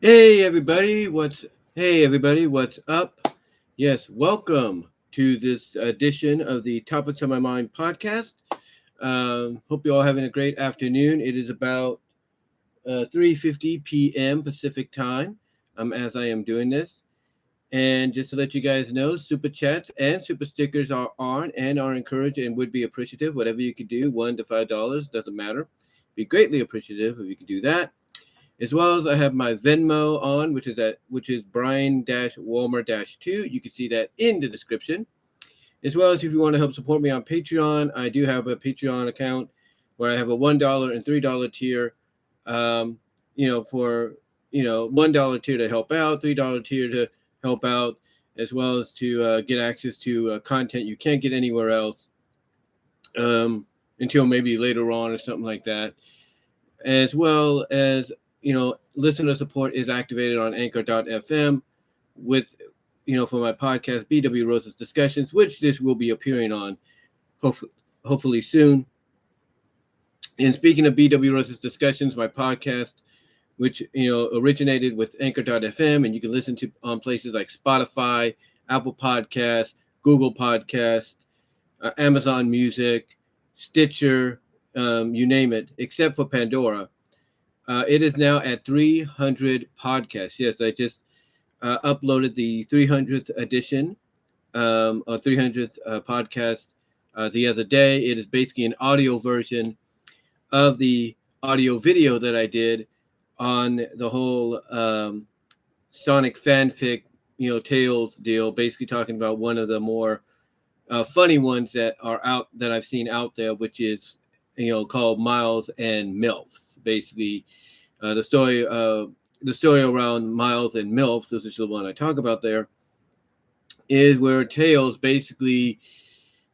Hey everybody, what's up? Yes, welcome to this edition of the Topics on My Mind podcast. Hope you're all having a great afternoon. It is about 3:50 p.m. Pacific time as I am doing this. And just to let you guys know, super chats and super stickers are on and are encouraged and would be appreciative. Whatever you could do, $1 to $5 doesn't matter. Be greatly appreciative if you could do that. As well as I have my Venmo on, which is Brian-Walmer-2. You can see that in the description. As well as if you want to help support me on Patreon, I do have a Patreon account where I have a $1 and $3 tier. For $1 tier to help out, $3 tier to help out, as well as to get access to content you can't get anywhere else until maybe later on or something like that. As well as listener support is activated on anchor.fm with for my podcast BW Rose's Discussions, which this will be appearing on hopefully soon. And speaking of BW Rose's Discussions, my podcast, which originated with anchor.fm, and you can listen to on places like Spotify, Apple Podcasts, Google Podcasts, Amazon Music, Stitcher, you name it, except for Pandora. It is now at 300 podcasts. Yes, I just uploaded the 300th edition or 300th podcast the other day. It is basically an audio version of the audio video that I did on the whole Sonic fanfic, Tales deal, basically talking about one of the more funny ones that are out that I've seen out there, which is called Miles and MILFs. Basically, the story around Miles and MILFs, this is the one I talk about there, is where Tails basically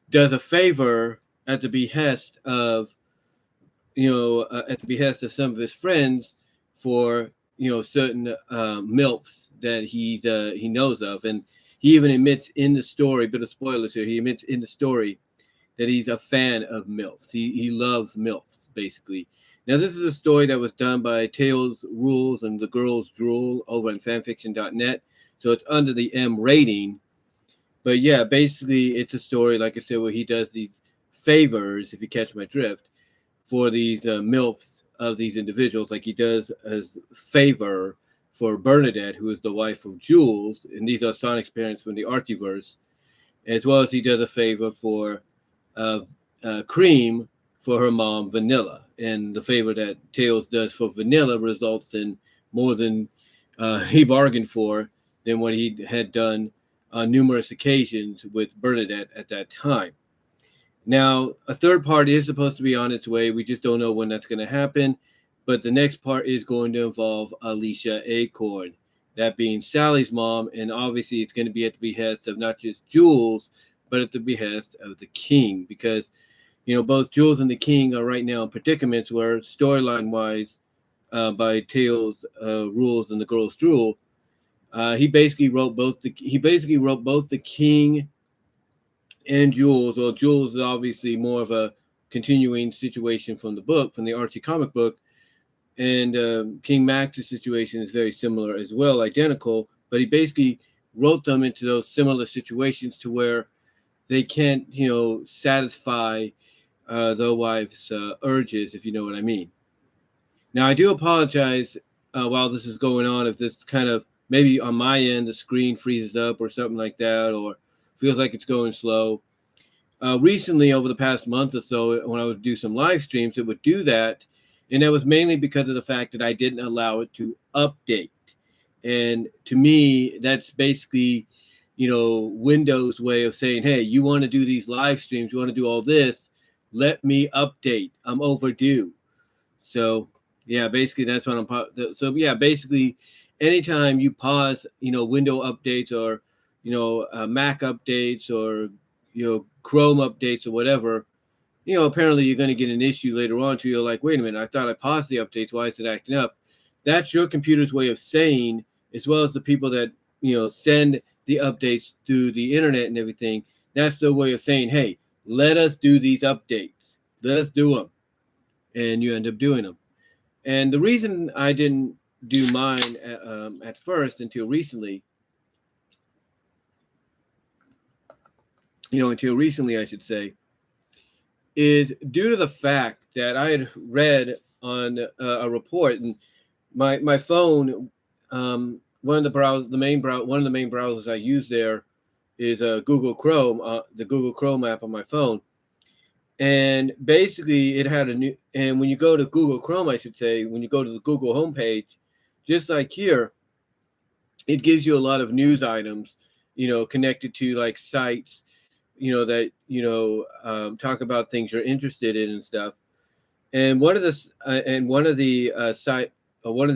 does a favor at the behest of some of his friends for certain MILFs that he knows of, and he even admits in the story, bit of spoilers here, he admits in the story that he's a fan of MILFs. He loves MILFs, basically. Now, this is a story that was done by Tails Rules and the Girls Drool over on fanfiction.net, so it's under the M rating. But yeah, basically, it's a story, like I said, where he does these favors, if you catch my drift, for these MILFs of these individuals, like he does as favor for Bernadette, who is the wife of Jules, and these are Sonic's parents from the Archieverse, as well as he does a favor for Cream for her mom, Vanilla. And the favor that Tails does for Vanilla results in more than he bargained for than what he had done on numerous occasions with Bernadette at that time. Now, a third part is supposed to be on its way. We just don't know when that's going to happen. But the next part is going to involve Alicia Acorn, that being Sally's mom. And obviously, it's going to be at the behest of not just Jules, but at the behest of the King. Because, both Jules and the King are right now in predicaments where storyline-wise, by Tails Rules and the Girls Drool, he basically wrote both the King and Jules. Well, Jules is obviously more of a continuing situation from the Archie comic book, and King Max's situation is very similar as well, identical. But he basically wrote them into those similar situations to where they can't, satisfy their wives' urges, if you know what I mean. Now, I do apologize while this is going on if this kind of maybe on my end the screen freezes up or something like that, or feels like it's going slow. Recently, over the past month or so, when I would do some live streams, it would do that. And that was mainly because of the fact that I didn't allow it to update. And to me, that's basically, Windows' way of saying, hey, you want to do these live streams, you want to do all this, let me update. I'm overdue. So, yeah, basically that's what I'm. So, yeah, basically anytime you pause, window updates or, Mac updates or, Chrome updates or whatever, apparently you're going to get an issue later on to you're like, wait a minute, I thought I paused the updates. Why is it acting up? That's your computer's way of saying, as well as the people that, send the updates through the internet and everything. That's their way of saying, hey, let us do these updates. Let us do them. And you end up doing them. And the reason I didn't do mine at first until recently. Until recently, I should say, is due to the fact that I had read on a report, and my phone, one of the main browsers I use there is Google Chrome, the Google Chrome app on my phone. And basically it had and when you go to Google Chrome, I should say, when you go to the Google homepage, just like here, it gives you a lot of news items, connected to like sites, that, talk about things you're interested in and stuff. And one of the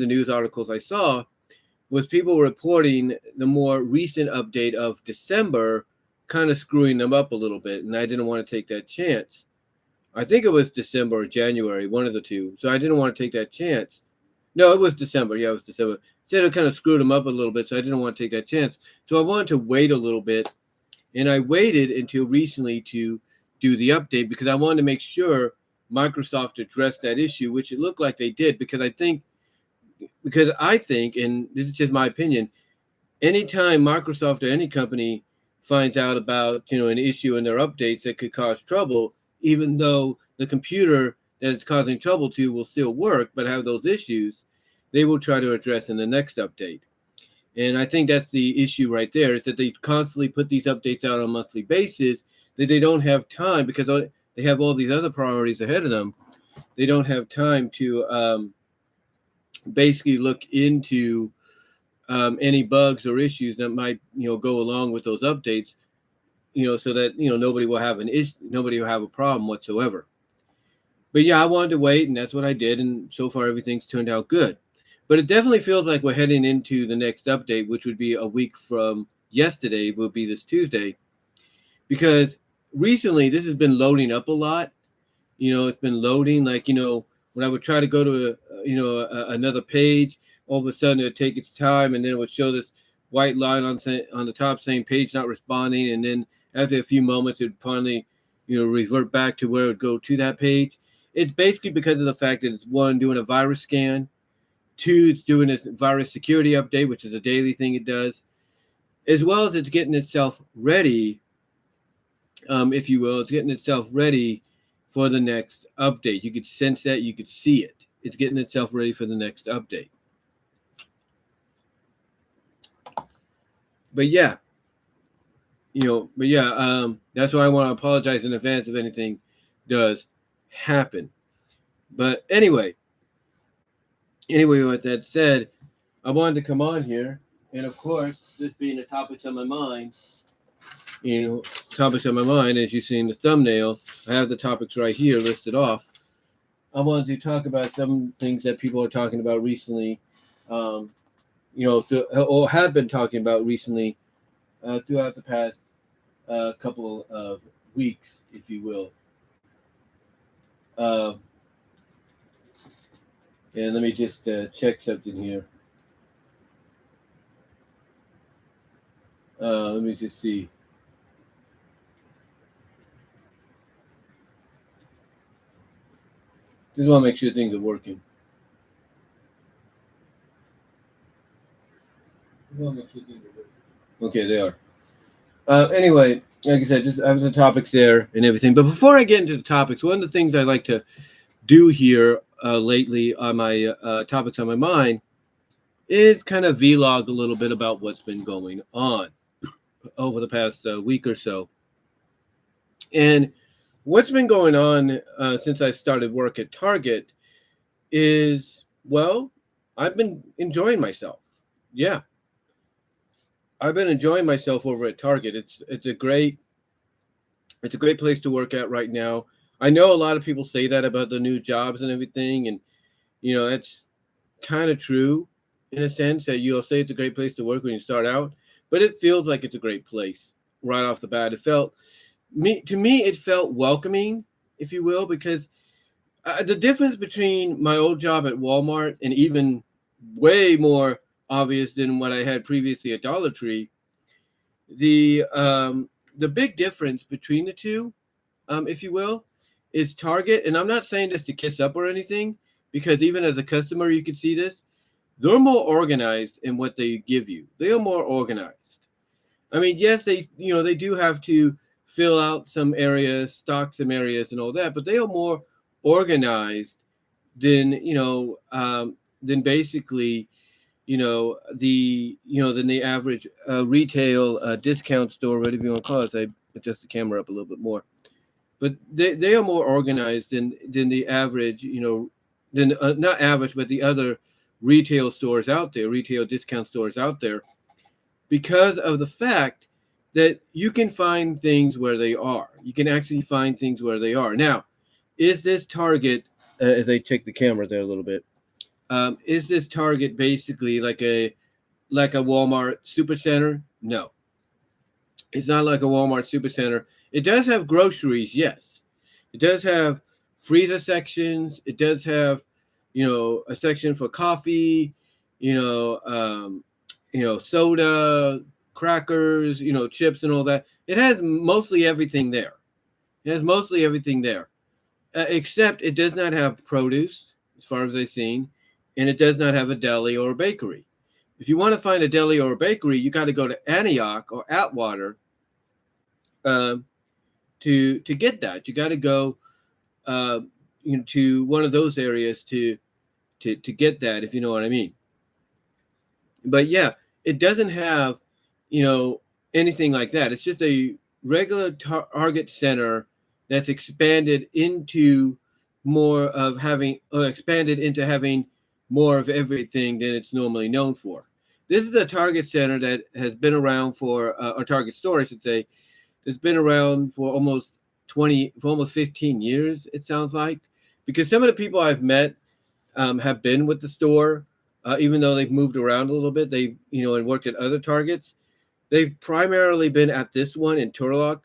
news articles I saw was people reporting the more recent update of December kind of screwing them up a little bit. And I didn't want to take that chance. I think it was December or January, one of the two. So I didn't want to take that chance. No, it was December. Yeah, it was December. Said it kind of screwed them up a little bit, so I didn't want to take that chance. So I wanted to wait a little bit. And I waited until recently to do the update because I wanted to make sure Microsoft addressed that issue, which it looked like they did, because I think, and this is just my opinion, anytime Microsoft or any company finds out about, an issue in their updates that could cause trouble, even though the computer that it's causing trouble to will still work, but have those issues, they will try to address in the next update. And I think that's the issue right there, is that they constantly put these updates out on a monthly basis, that they don't have time, because they have all these other priorities ahead of them. They don't have time to basically look into any bugs or issues that might, go along with those updates, so that, nobody will have an issue, nobody will have a problem whatsoever. But yeah, I wanted to wait, and that's what I did. And so far, everything's turned out good. But it definitely feels like we're heading into the next update, which would be a week from yesterday, will be this Tuesday. Because recently, this has been loading up a lot. It's been loading, like, when I would try to go to, another page, all of a sudden it would take its time, and then it would show this white line on the top saying page not responding. And then after a few moments, it would finally, revert back to where it would go to that page. It's basically because of the fact that it's, one, doing a virus scan. Two, it's doing a virus security update, which is a daily thing it does, as well as it's getting itself ready, if you will. It's getting itself ready for the next update. You could sense that. You could see it. It's getting itself ready for the next update. But yeah, that's why I want to apologize in advance if anything does happen. But anyway, with that said, I wanted to come on here, and of course, this being the topics on my mind, as you see in the thumbnail, I have the topics right here listed off. I wanted to talk about some things that people are talking about recently, or have been talking about recently throughout the past couple of weeks, if you will. And let me just check something here. Let me just see. Just want to make sure things are working. Okay, they are. Anyway, like I said, just I have the topics there and everything. But before I get into the topics, one of the things I like to do here lately on my topics on my mind is kind of vlog a little bit about what's been going on over the past week or so. And what's been going on since I started work at Target is, well, I've been enjoying myself. Yeah. I've been enjoying myself over at Target. It's a great place to work at right now. I know a lot of people say that about the new jobs and everything, and that's kind of true in a sense, that you'll say it's a great place to work when you start out, but it feels like it's a great place right off the bat. To me it felt welcoming, if you will, because the difference between my old job at Walmart, and even way more obvious than what I had previously at Dollar Tree, the big difference between the two, if you will, is Target. And I'm not saying this to kiss up or anything, because even as a customer, you could see this. they're more organized in what they give you. They are more organized. I mean, yes, they they do have to fill out some areas, stock some areas, and all that, but they are more organized than than basically than the average retail discount store, whatever you want to call it. I adjust the camera up a little bit more, but they are more organized than the average, than not average, but the other retail stores out there, retail discount stores out there, because of the fact that you can find things where they are. You can actually find things where they are. Now, is this Target, as I check the camera there a little bit, is this Target basically like a Walmart supercenter? No, it's not like a Walmart supercenter. It does have groceries, yes. It does have freezer sections. It does have, a section for coffee, soda, crackers, chips and all that. It has mostly everything there. It has mostly everything there, except it does not have produce, as far as I've seen, and it does not have a deli or a bakery. If you want to find a deli or a bakery, you got to go to Antioch or Atwater to get that. You got to go to one of those areas to get that, if you know what I mean. But yeah, it doesn't have anything like that. It's just a regular Target center that's expanded into more of having, or expanded into having more of everything than it's normally known for. This is a Target center that has been around for, or Target store, I should say, that's been around for almost 15 years, it sounds like. Because some of the people I've met have been with the store, even though they've moved around a little bit, they and worked at other Targets. They've primarily been at this one in Turlock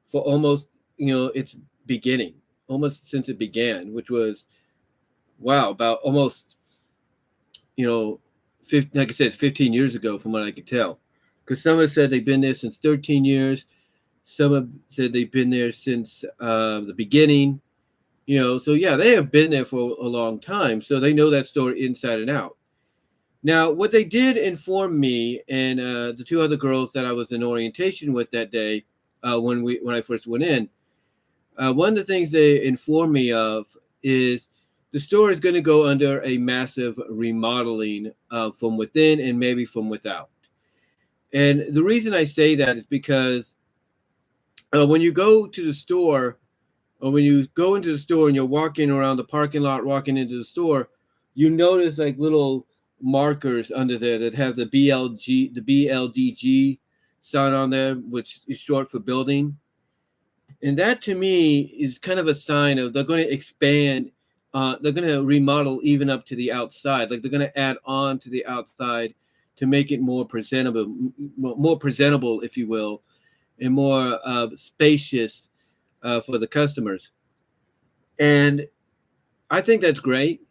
for almost, its beginning, almost since it began, which was, wow, about almost, like I said, 15 years ago from what I could tell. Because some have said they've been there since 13 years. Some have said they've been there since the beginning. So yeah, they have been there for a long time. So they know that store inside and out. Now, what they did inform me and the two other girls that I was in orientation with that day, when I first went in, one of the things they informed me of is the store is going to go under a massive remodeling from within and maybe from without. And the reason I say that is because when you go to the store, or when you go into the store and you're walking around the parking lot, walking into the store, you notice like little markers under there that have the BLDG sign on there, which is short for building. And that to me is kind of a sign of they're going to expand. They're going to remodel even up to the outside. Like they're going to add on to the outside to make it more presentable, if you will, and more spacious for the customers. And I think that's great,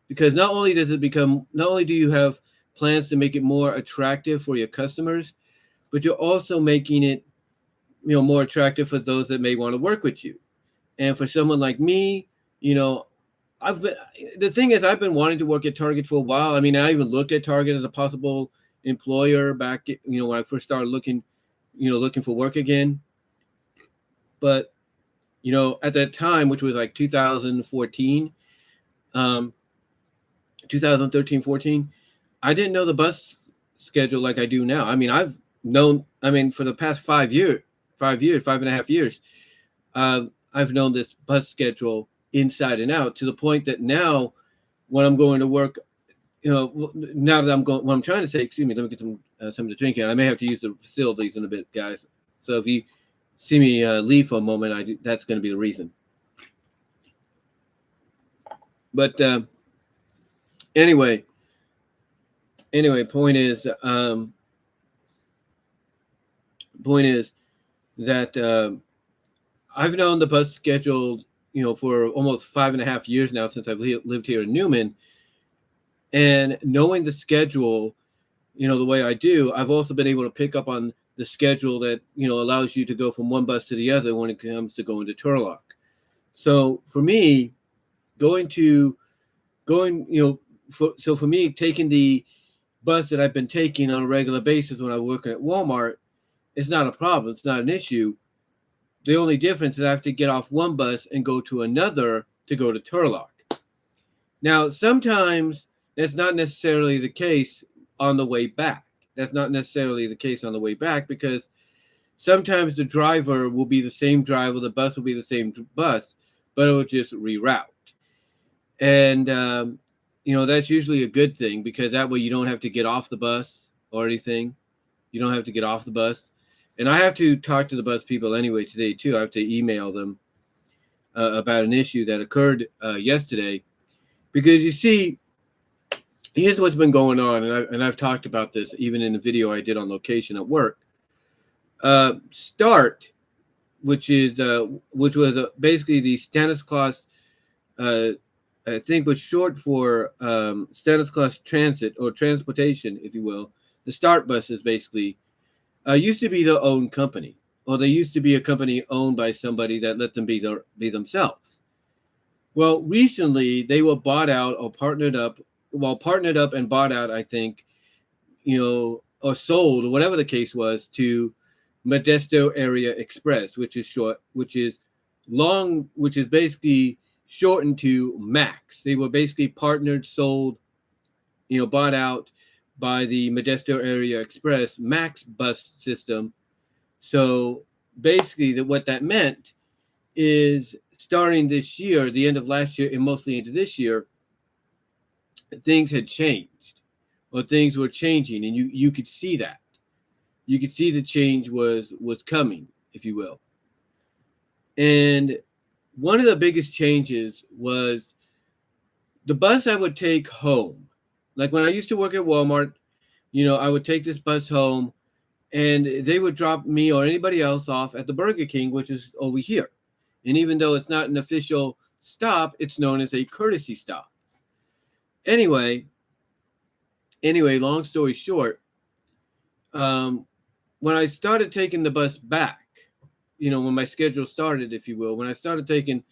because not only do you have plans to make it more attractive for your customers, but you're also making it, more attractive for those that may want to work with you. And for someone like me, the thing is, I've been wanting to work at Target for a while. I mean, I even looked at Target as a possible employer back, when I first started looking for work again. But, at that time, which was like 2014, 2013, 14, I didn't know the bus schedule like I do now. I mean, for the past 5.5 years, I've known this bus schedule inside and out, to the point that now when I'm going to work, now that what I'm trying to say, excuse me, let me get something to drink here. I may have to use the facilities in a bit, guys. So if you see me leave for a moment, that's going to be the reason. But anyway, point is that I've known the bus schedule, for almost 5.5 years now, since I've lived here in Newman. And knowing the schedule, the way I do, I've also been able to pick up on the schedule that, allows you to go from one bus to the other when it comes to going to Turlock. So for me, going for me, taking the bus that I've been taking on a regular basis when I'm working at Walmart, it's not a problem. It's not an issue. The only difference is I have to get off one bus and go to another to go to Turlock. Now, sometimes that's not necessarily the case on the way back. That's not necessarily the case on the way back, because sometimes the driver will be the same driver, the bus will be the same bus, but it will just reroute. And, that's usually a good thing, because that way you don't have to get off the bus or anything. You don't have to get off the bus. And I have to talk to the bus people anyway today, too. I have to email them about an issue that occurred yesterday. Because, you see, here's what's been going on, and I've talked about this even in the video I did on location at work. START, which was basically the Stanislaus, I think was short for Stanislaus Transit, or Transportation, if you will. The START buses basically used to be their own company, or they used to be a company owned by somebody that let them be themselves. Well, recently they were bought out or partnered up and bought out, I think, or sold, or whatever the case was, to Modesto Area Express, which is basically shortened to MAX. They were basically partnered, sold, bought out by the Modesto Area Express MAX bus system. So basically what that meant is, starting this year, the end of last year and mostly into this year, things had changed, or things were changing, and you could see that. You could see the change was coming, if you will. And one of the biggest changes was the bus I would take home. Like when I used to work at Walmart, I would take this bus home, and they would drop me or anybody else off at the Burger King, which is over here. And even though it's not an official stop, it's known as a courtesy stop. Anyway, long story short, when I started taking the bus back, when my schedule started, if you will, when I started taking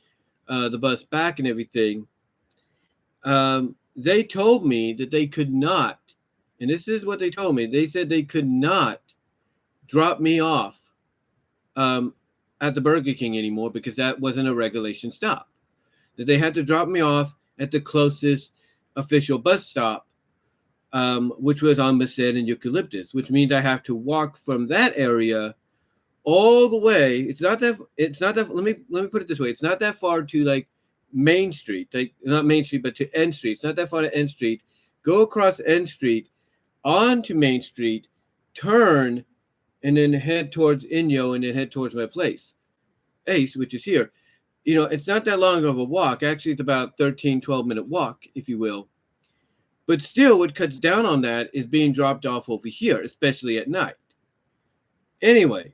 the bus back and everything, they told me that they could not, and this is what they told me. They said they could not drop me off at the Burger King anymore, because that wasn't a regulation stop. That they had to drop me off at the closest official bus stop, which was on Merced and Eucalyptus, which means I have to walk from that area all the way. It's not that. Let me put it this way. It's not that far to like Main Street, like not Main Street, but to N Street. It's not that far to N Street. Go across N Street onto Main Street, turn, and then head towards Inyo, and then head towards my place, Ace, which is here. It's not that long of a walk. Actually, it's about 12-minute walk, if you will. But still, what cuts down on that is being dropped off over here, especially at night. Anyway,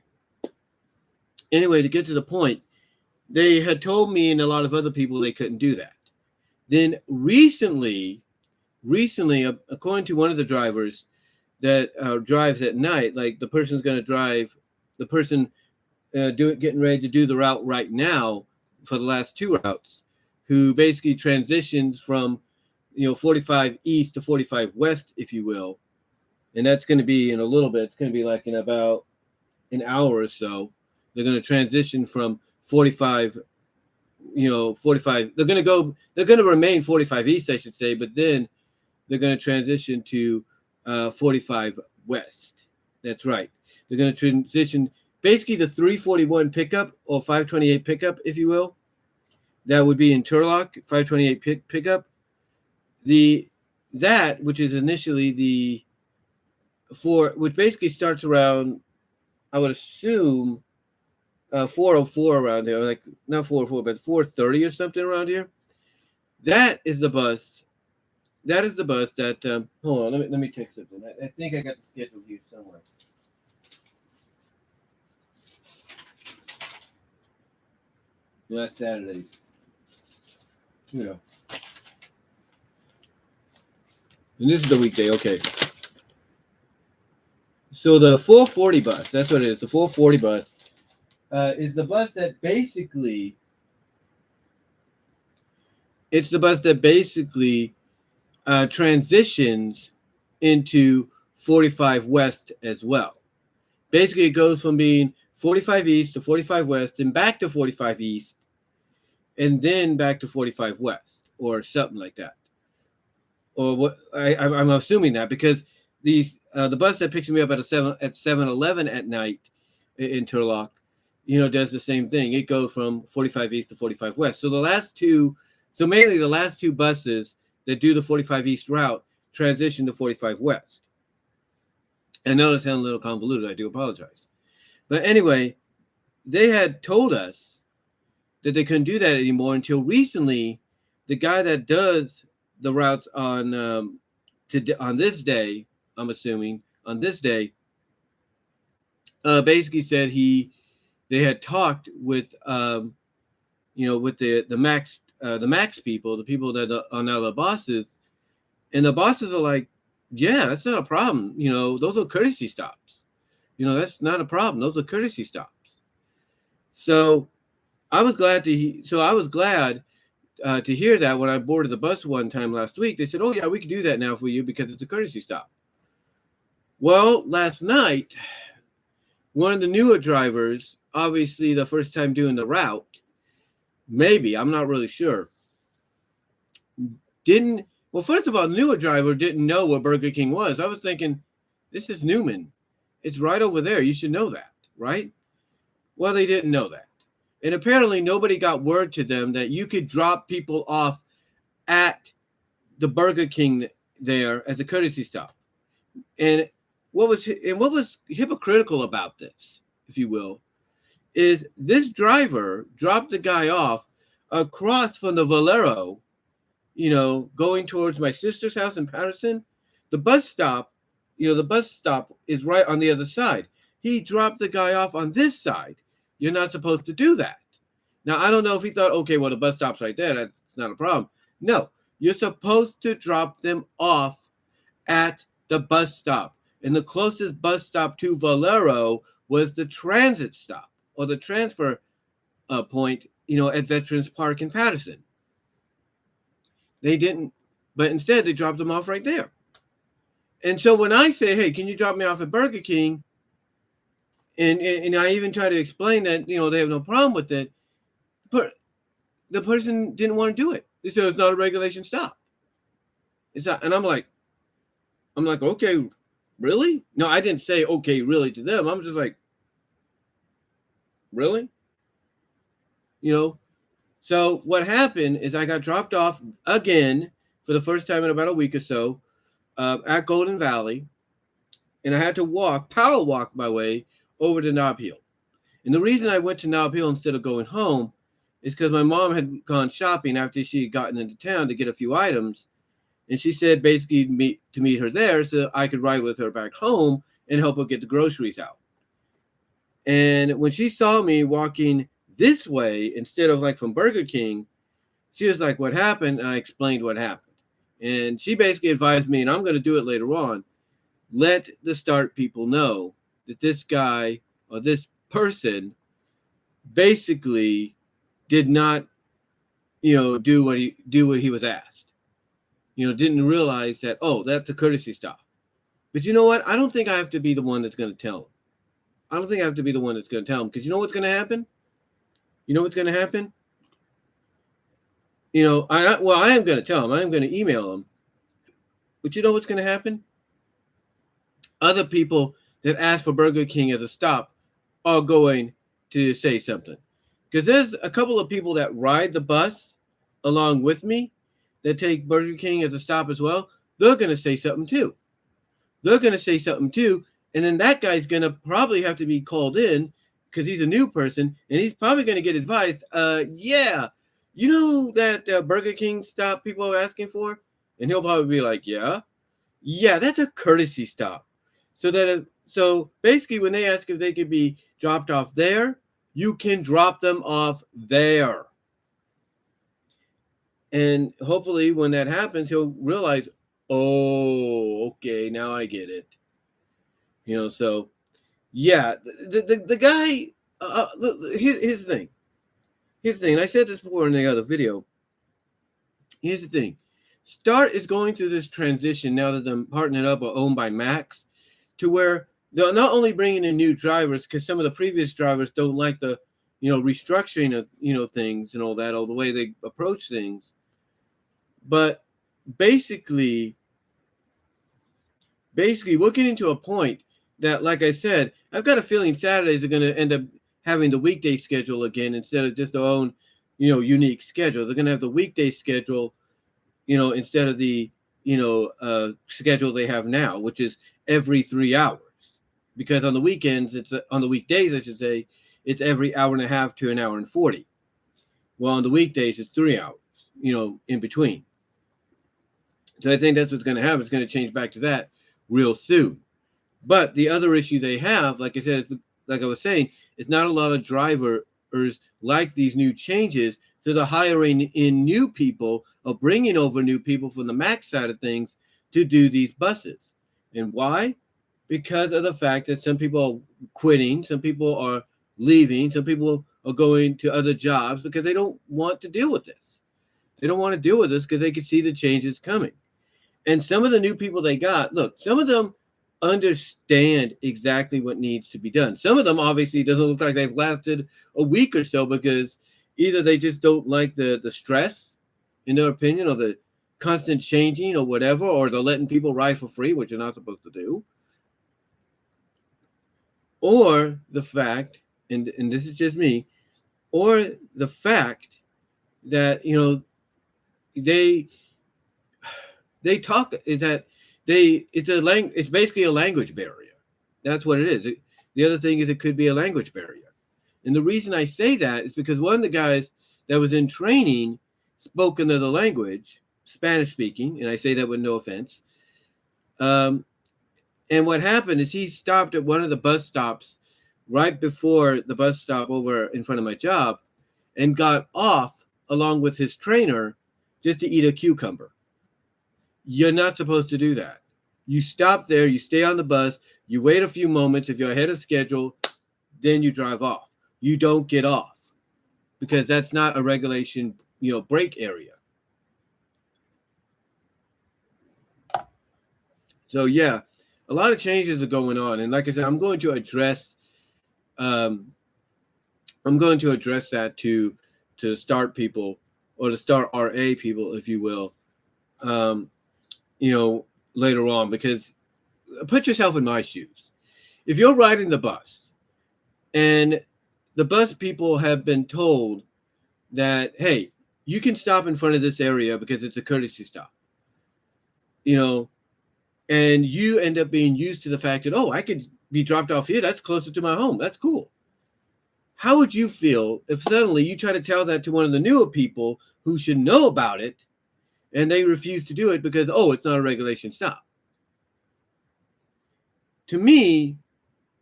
to get to the point, they had told me and a lot of other people they couldn't do that. Then recently, according to one of the drivers that drives at night, like the person's going to drive, the person getting ready to do the route right now for the last two routes, who basically transitions from 45 east to 45 west, if you will, and that's going to be in a little bit. It's going to be like in about an hour or so. They're going to transition from 45, 45. They're going to remain 45 east, I should say, but then they're going to transition to 45 west. That's right. They're going to transition basically the 341 pickup, or 528 pickup, if you will. That would be in Turlock, 528 pickup. That which is initially which basically starts around, I would assume, 404 around here, like not 404, but 430 or something around here. That is the bus. That is the bus that. Hold on, let me check something. I think I got the schedule here somewhere. No, that's Saturdays. And this is the weekday. Okay. So the 440 bus, that's what it is. The 440 bus is the bus that basically, transitions into 45 West as well. Basically, it goes from being 45 East to 45 West and back to 45 East and then back to 45 West or something like that. Or what I'm assuming that because these the bus that picks me up at 7-Eleven at night in Turlock, does the same thing. It goes from 45 East to 45 West. So mainly the last two buses that do the 45 East route transition to 45 West. I know it sounds a little convoluted. I do apologize. But anyway, they had told us that they couldn't do that anymore until recently. The guy that does the routes on this day, I'm assuming on this day, basically said they had talked with with the Max people, the people that are now the bosses, and the bosses are like, yeah, that's not a problem. Those are courtesy stops. That's not a problem. Those are courtesy stops. So I was glad to hear that when I boarded the bus one time last week. They said, oh, yeah, we can do that now for you because it's a courtesy stop. Well, last night, one of the newer drivers, obviously the first time doing the route, maybe, I'm not really sure, well, first of all, newer driver didn't know what Burger King was. I was thinking, this is Newman. It's right over there. You should know that, right? Well, they didn't know that. And apparently nobody got word to them that you could drop people off at the Burger King there as a courtesy stop. And what was hypocritical about this, if you will, is this driver dropped the guy off across from the Valero, going towards my sister's house in Patterson. The bus stop is right on the other side. He dropped the guy off on this side. You're not supposed to do that. Now, I don't know if he thought, okay, well, the bus stop's right there. That's not a problem. No, you're supposed to drop them off at the bus stop. And the closest bus stop to Valero was the transit stop or the transfer point, at Veterans Park in Patterson. They didn't, but instead they dropped them off right there. And so when I say, hey, can you drop me off at Burger King? And I even try to explain that, they have no problem with it. But the person didn't want to do it. They said it's not a regulation stop. It's not, and I'm like, okay, really? No, I didn't say okay, really to them. I'm just like, really? So what happened is I got dropped off again for the first time in about a week or so at Golden Valley. And I had to power walk my way over to Nob Hill. And the reason I went to Nob Hill instead of going home is because my mom had gone shopping after she had gotten into town to get a few items. And she said basically to meet her there so I could ride with her back home and help her get the groceries out. And when she saw me walking this way instead of like from Burger King, she was like, what happened? And I explained what happened. And she basically advised me, and I'm going to do it later on, let the start people know that this guy or this person basically did not, do what he was asked. Didn't realize that, oh, that's a courtesy stop. But you know what? I don't think I have to be the one that's going to tell him. I don't think I have to be the one that's going to tell him because you know what's going to happen? You know what's going to happen? I am going to tell him. I am going to email him. But you know what's going to happen? Other people that ask for Burger King as a stop are going to say something. Because there's a couple of people that ride the bus along with me that take Burger King as a stop as well. They're going to say something too. And then that guy's going to probably have to be called in because he's a new person. And he's probably going to get advised, yeah, you know that Burger King stop people are asking for? And he'll probably be like, yeah, that's a courtesy stop. So basically when they ask if they could be dropped off there, you can drop them off there. And hopefully when that happens, he'll realize, oh, okay, now I get it. So yeah, the guy, here's the thing. And I said this before in the other video. Here's the thing. Start is going through this transition now that the Partnered Up are owned by Max, to where they're not only bringing in new drivers because some of the previous drivers don't like the, restructuring of, things and all that, all the way they approach things, but basically we're getting to a point that, like I said, I've got a feeling Saturdays are going to end up having the weekday schedule again instead of just their own, unique schedule. They're going to have the weekday schedule, instead of the, schedule they have now, which is every 3 hours. Because on the weekends, on the weekdays, I should say, it's every hour and a half to an hour and 40. Well, on the weekdays, it's 3 hours, in between. So I think that's what's going to happen. It's going to change back to that real soon. But the other issue they have, like I said, like I was saying, it's not a lot of drivers like these new changes. So they're hiring in new people or bringing over new people from the Max side of things to do these buses. And why? Because of the fact that some people are quitting, some people are leaving, some people are going to other jobs because they don't want to deal with this. They don't want to deal with this because they can see the changes coming. And some of the new people they got, look, some of them understand exactly what needs to be done. Some of them obviously doesn't look like they've lasted a week or so because either they just don't like the stress, in their opinion, or the constant changing or whatever, or they're letting people ride for free, which you're not supposed to do. Or the fact, and this is just me, or the fact that, they talk is that it's basically a language barrier. That's what it is. The other thing is it could be a language barrier. And the reason I say that is because one of the guys that was in training spoke another language, Spanish speaking, and I say that with no offense. And what happened is he stopped at one of the bus stops right before the bus stop over in front of my job and got off along with his trainer just to eat a cucumber. You're not supposed to do that. You stop there, you stay on the bus, you wait a few moments. If you're ahead of schedule, then you drive off. You don't get off because that's not a regulation, break area. So yeah, a lot of changes are going on. And like I said, I'm going to address that to start people, or to start RA people, if you will, later on, because put yourself in my shoes. If you're riding the bus and the bus people have been told that, hey, you can stop in front of this area because it's a courtesy stop, and you end up being used to the fact that, oh, I could be dropped off here. That's closer to my home. That's cool. How would you feel if suddenly you try to tell that to one of the newer people who should know about it and they refuse to do it because, oh, it's not a regulation stop? To me,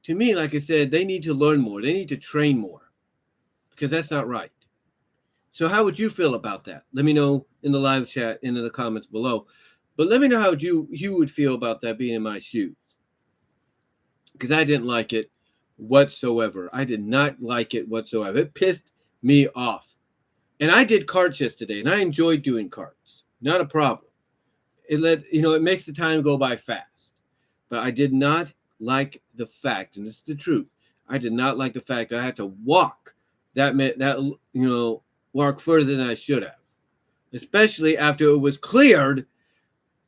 like I said, they need to learn more. They need to train more because that's not right. So how would you feel about that? Let me know in the live chat and in the comments below. But let me know how you would feel about that being in my shoes, because I didn't like it whatsoever. I did not like it whatsoever. It pissed me off. And I did carts yesterday, and I enjoyed doing carts. Not a problem. It makes the time go by fast. But I did not like the fact, and this is the truth, I did not like the fact that I had to walk walk further than I should have, especially after it was cleared.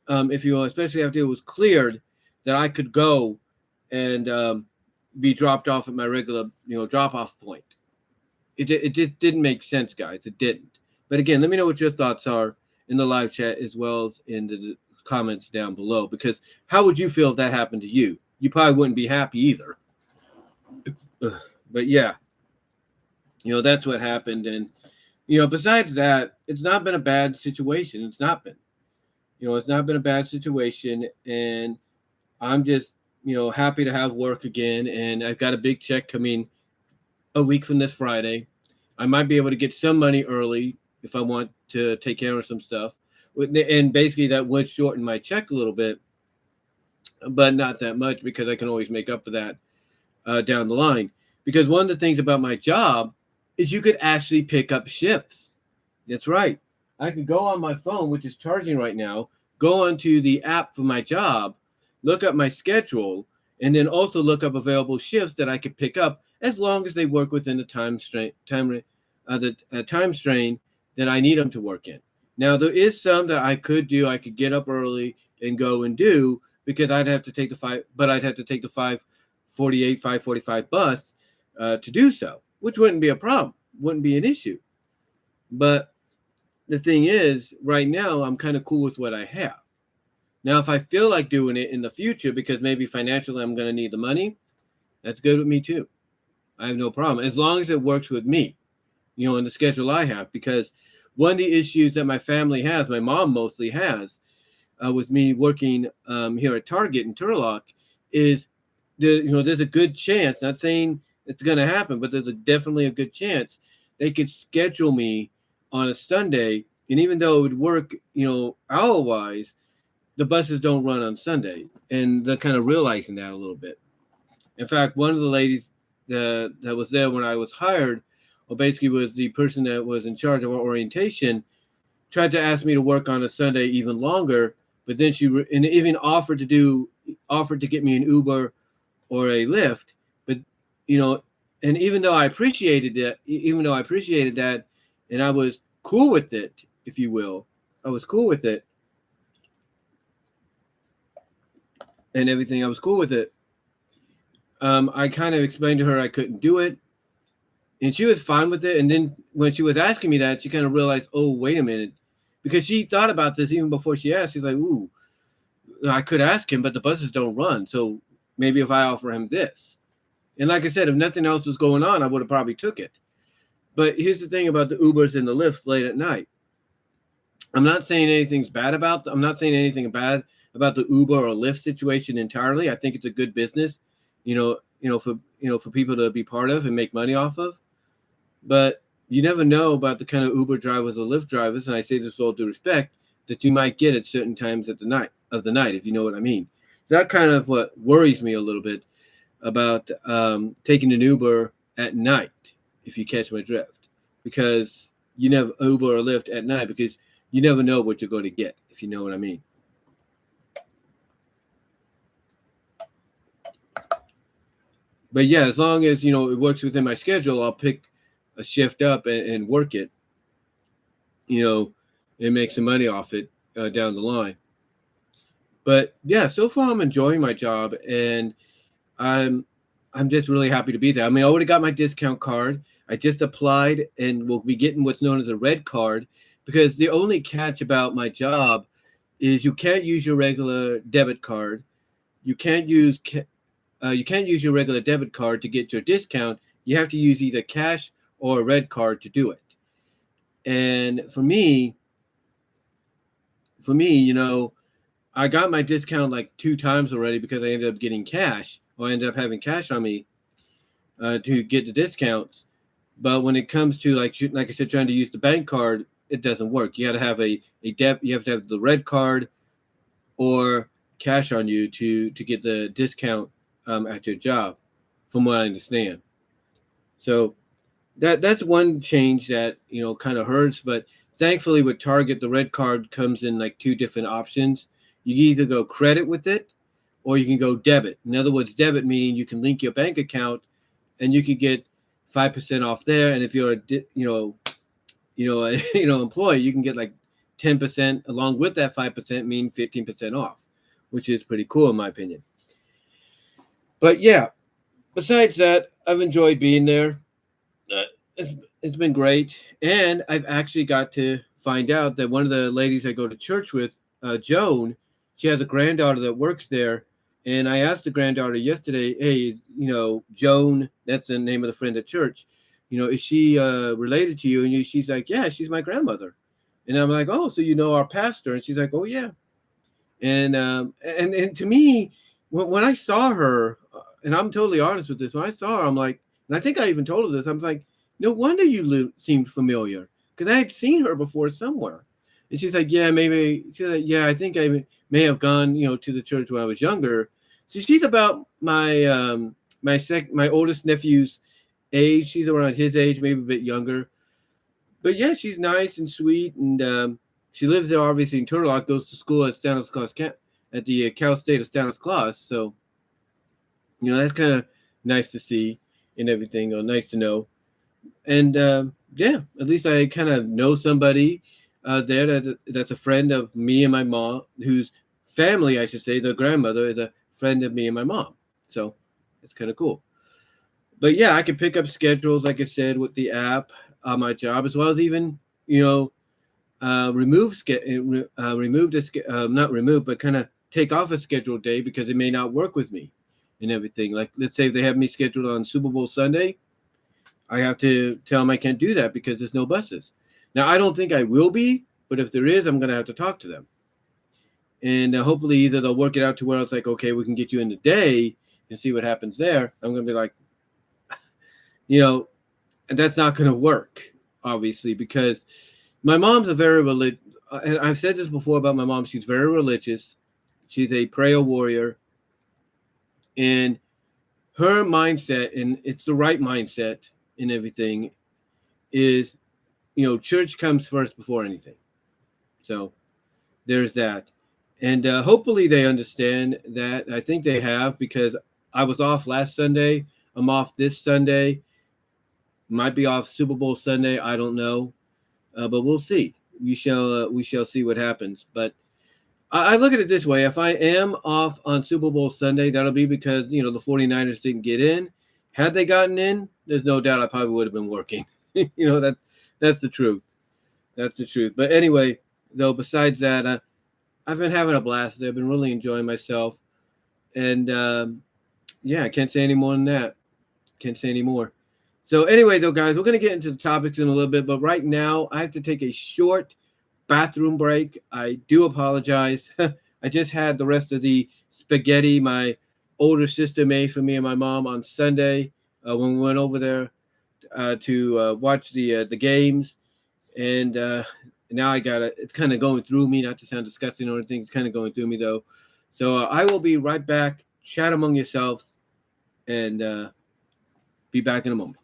Especially after it was cleared that I could go and be dropped off at my regular, drop-off point. It just didn't make sense, guys. It didn't. But again, let me know what your thoughts are in the live chat as well as in the comments down below. Because how would you feel if that happened to you? You probably wouldn't be happy either. But yeah, that's what happened. And, besides that, it's not been a bad situation. It's not been. It's not been a bad situation, and I'm just, happy to have work again. And I've got a big check coming a week from this Friday. I might be able to get some money early if I want to take care of some stuff. And basically that would shorten my check a little bit, but not that much because I can always make up for that down the line. Because one of the things about my job is you could actually pick up shifts. That's right. I could go on my phone, which is charging right now, go onto the app for my job, look up my schedule, and then also look up available shifts that I could pick up as long as they work within the time strain that I need them to work in. Now, there is some that I could do. I could get up early and go and do, because I'd have to take the 5:48, 5:45 bus to do so, which wouldn't be a problem, wouldn't be an issue. But the thing is, right now, I'm kind of cool with what I have. Now, if I feel like doing it in the future, because maybe financially I'm going to need the money, that's good with me too. I have no problem, as long as it works with me, in the schedule I have. Because one of the issues that my family has, my mom mostly has, with me working here at Target in Turlock, is there's a good chance, not saying it's going to happen, but there's definitely a good chance they could schedule me on a Sunday. And even though it would work, hour-wise, the buses don't run on Sunday. And they're kind of realizing that a little bit. In fact, one of the ladies that was there when I was hired, or basically was the person that was in charge of our orientation, tried to ask me to work on a Sunday even longer, but then she even offered to get me an Uber or a Lyft. But and even though I appreciated that, and I was cool with it, if you will, I was cool with it, and everything, I was cool with it. I kind of explained to her I couldn't do it, and she was fine with it. And then when she was asking me that, she kind of realized, oh, wait a minute, because she thought about this even before she asked. She's like, ooh, I could ask him, but the buses don't run. So maybe if I offer him this. And like I said, if nothing else was going on, I would have probably took it. But here's the thing about the Ubers and the Lyfts late at night. I'm not saying anything bad about the Uber or Lyft situation entirely. I think it's a good business, for people to be part of and make money off of. But you never know about the kind of Uber drivers or Lyft drivers, and I say this with all due respect, that you might get at certain times of the night, if you know what I mean. That kind of what worries me a little bit about taking an Uber at night, if you catch my drift, because you never Uber or Lyft at night, because you never know what you're going to get, if you know what I mean. But yeah, as long as it works within my schedule, I'll pick a shift up and work it, and make some money off it down the line. But yeah, so far I'm enjoying my job, and I'm just really happy to be there. I mean, I already got my discount card. I just applied and will be getting what's known as a red card, because the only catch about my job is you can't use your regular debit card. You can't use your regular debit card to get your discount. You have to use either cash or a red card to do it. And for me, I got my discount like 2 times already, because I ended up getting cash, or I ended up having cash on me to get the discounts. But when it comes to like I said, trying to use the bank card, it doesn't work. You got to have you have to have the red card or cash on you to get the discount at your job, from what I understand. So that's one change that kind of hurts. But thankfully with Target, the red card comes in like 2 different options. You can either go credit with it, or you can go debit. In other words, debit meaning you can link your bank account, and you could get 5% off there. And if you're employee, you can get like 10% along with that 5%, meaning 15% off, which is pretty cool in my opinion. But yeah, besides that, I've enjoyed being there. It's been great. And I've actually got to find out that one of the ladies I go to church with, Joan, she has a granddaughter that works there. And I asked the granddaughter yesterday, hey, Joan, that's the name of the friend at church, is she related to you? And she's like, yeah, she's my grandmother. And I'm like, oh, so our pastor? And she's like, oh, yeah. And to me, when I saw her, and I'm totally honest with this, when I saw her, I'm like, and I think I even told her this, I was like, no wonder you seemed familiar, because I had seen her before somewhere. And she's like, yeah, maybe. She's like, yeah, I think I may have gone, to the church when I was younger. So she's about my my oldest nephew's age. She's around his age, maybe a bit younger. But yeah, she's nice and sweet, and she lives there obviously in Turtle Rock. Goes to school at Stanislaus at the Cal State of Stanislaus. So that's kind of nice to see and everything, or nice to know. And yeah, at least I kind of know somebody there that's a friend of me and my mom, whose family, I should say, the grandmother is a friend of me and my mom. So it's kind of cool. But yeah, I can pick up schedules, like I said, with the app on my job, as well as even remove not remove, but kind of take off a scheduled day because it may not work with me and everything. Like, let's say if they have me scheduled on Super Bowl Sunday, I have to tell them I can't do that because there's no buses. Now, I don't think I will be, but if there is, I'm going to have to talk to them. And hopefully either they'll work it out to where it's like, okay, we can get you in the day and see what happens there. I'm going to be like, and that's not going to work, obviously, because my mom's a very religious, and I've said this before about my mom. She's very religious. She's a prayer warrior. And her mindset, and it's the right mindset and everything, is, church comes first before anything. So there's that. And hopefully they understand that. I think they have, because I was off last Sunday. I'm off this Sunday. Might be off Super Bowl Sunday. I don't know. But we'll see. We shall see what happens. But I look at it this way. If I am off on Super Bowl Sunday, that'll be because, the 49ers didn't get in. Had they gotten in, there's no doubt I probably would have been working. That's the truth. That's the truth. But anyway, though, besides that, I've been having a blast. I've been really enjoying myself. And yeah, I can't say any more than that. Can't say any more. So anyway, though, guys, we're going to get into the topics in a little bit. But right now, I have to take a short bathroom break. I do apologize. I just had the rest of the spaghetti my older sister made for me and my mom on Sunday when we went over there to watch the games. And now I got it. It's kind of going through me, not to sound disgusting or anything. It's kind of going through me, though. So I will be right back. Chat among yourselves, and be back in a moment.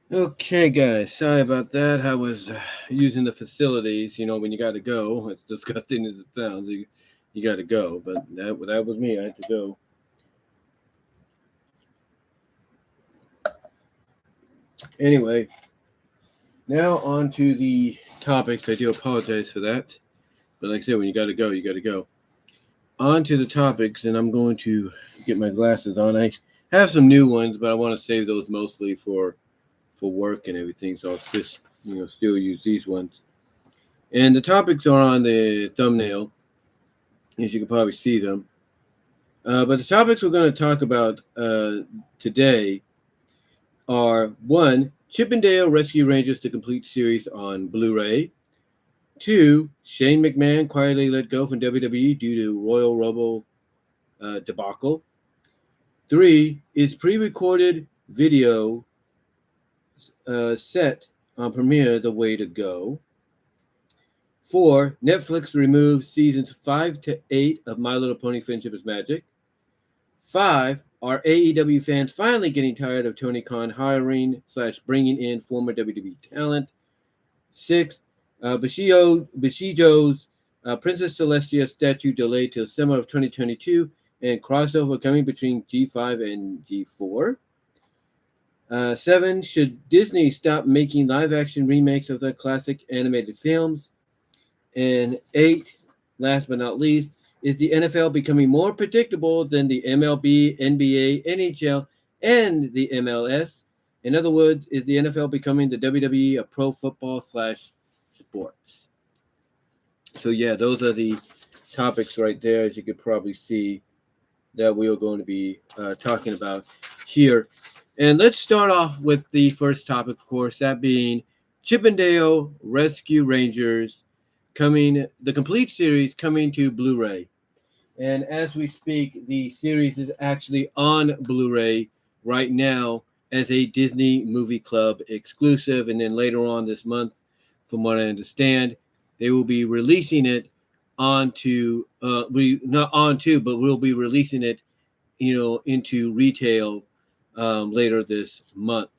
Okay, guys, sorry about that. I was using the facilities. When you got to go, it's disgusting as it sounds. You got to go, but that was me. I had to go. Anyway, now on to the topics. I do apologize for that, but like I said, when you got to go, you got to go. On to the topics, and I'm going to get my glasses on. I have some new ones, but I want to save those mostly for work and everything. So I'll just still use these ones. And the topics are on the thumbnail, as you can probably see them. But the topics we're going to talk about today are: 1, Chip 'n Dale Rescue Rangers the complete series on Blu-ray. 2, Shane McMahon quietly let go from WWE due to Royal Rumble debacle. 3, is pre-recorded video set on Premiere the way to go? 4, Netflix removes seasons 5 to 8 of My Little Pony Friendship is Magic. 5, are AEW fans finally getting tired of Tony Khan hiring/bringing in former WWE talent? 6, BiISHOUJO's Princess Celestia statue delayed till summer of 2022 and crossover coming between G5 and G4. 7, should Disney stop making live-action remakes of the classic animated films? And 8, last but not least, is the NFL becoming more predictable than the MLB, NBA, NHL, and the MLS? In other words, is the NFL becoming the WWE of pro football / sports? So yeah, those are the topics right there, as you could probably see, that we are going to be talking about here. And let's start off with the first topic, of course, that being Chip 'n Dale Rescue Rangers the complete series coming to Blu-ray. And as we speak, the series is actually on Blu-ray right now as a Disney Movie Club exclusive. And then later on this month, from what I understand, they will be releasing it onto, but we'll be releasing it, into retail later this month.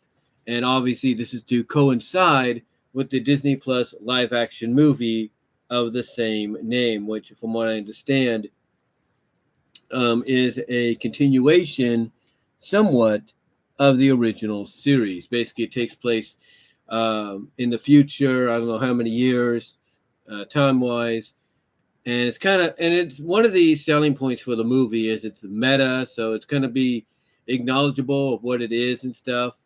And obviously, this is to coincide with the Disney Plus live action movie of the same name, which, from what I understand, is a continuation somewhat of the original series. Basically, it takes place in the future. I don't know how many years, time-wise. And it's one of the selling points for the movie is it's meta, so it's going to be acknowledgeable of what it is and stuff.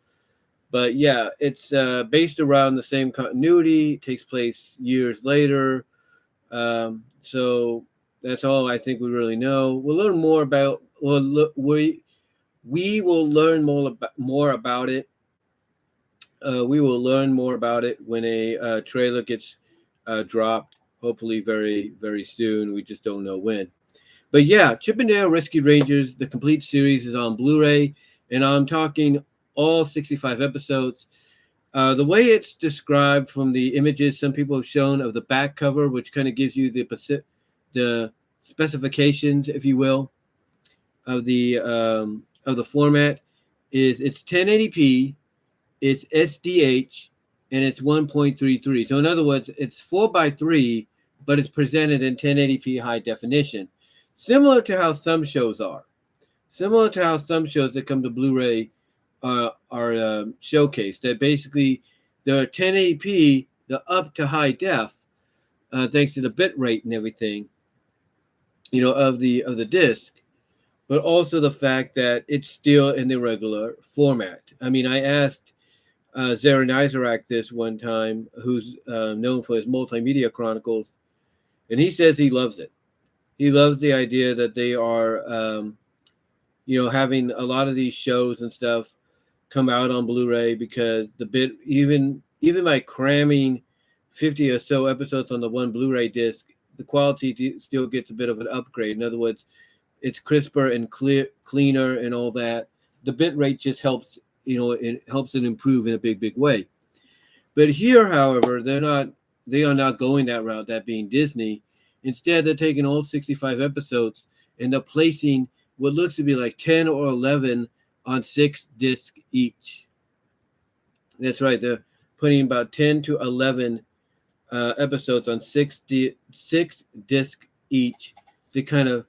But yeah, it's based around the same continuity. It takes place years later. So that's all I think we really know. We'll learn more about. We will learn more about it. We will learn more about it when a trailer gets dropped. Hopefully, very very soon. We just don't know when. But yeah, Chip 'n Dale Rescue Rangers, the complete series, is on Blu-ray, and I'm talking all 65 episodes. The way it's described from the images some people have shown of the back cover, which kind of gives you the specifications, if you will, of the format, is it's 1080p, it's SDH, and it's 1.33. So in other words, it's 4:3, but it's presented in 1080p high definition, similar to how some shows are. Similar to how some shows that come to Blu-ray are showcased. That basically they're 1080p, the up to high def, thanks to the bit rate and everything, of the disc, but also the fact that it's still in the regular format. I mean, I asked Zaran Isaac this one time, who's known for his multimedia chronicles, and he says he loves it. He loves the idea that they are, having a lot of these shows and stuff come out on Blu-ray, because the bit, even by cramming 50 or so episodes on the one Blu-ray disc, the quality still gets a bit of an upgrade. In other words, it's crisper and cleaner and all that. The bit rate just helps, it helps it improve in a big way. But here, however, they are not going that route, that being Disney. Instead, they're taking all 65 episodes and they're placing what looks to be like 10 or 11 on 6 discs each. That's right. They're putting about 10 to 11 episodes on six disc each to kind of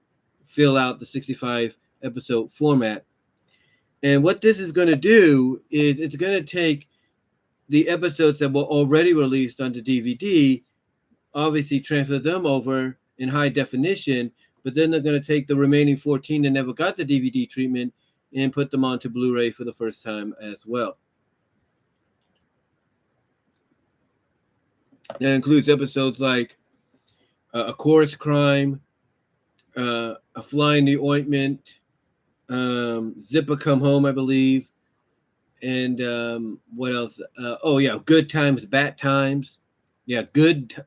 fill out the 65 episode format. And what this is going to do is it's going to take the episodes that were already released onto DVD, obviously transfer them over in high definition, but then they're going to take the remaining 14 that never got the DVD treatment and put them onto Blu-ray for the first time as well. That includes episodes like A Chorus Crime, A Fly in the Ointment, Zipper Come Home, I believe, and what else? Good Times, Bat Times. Good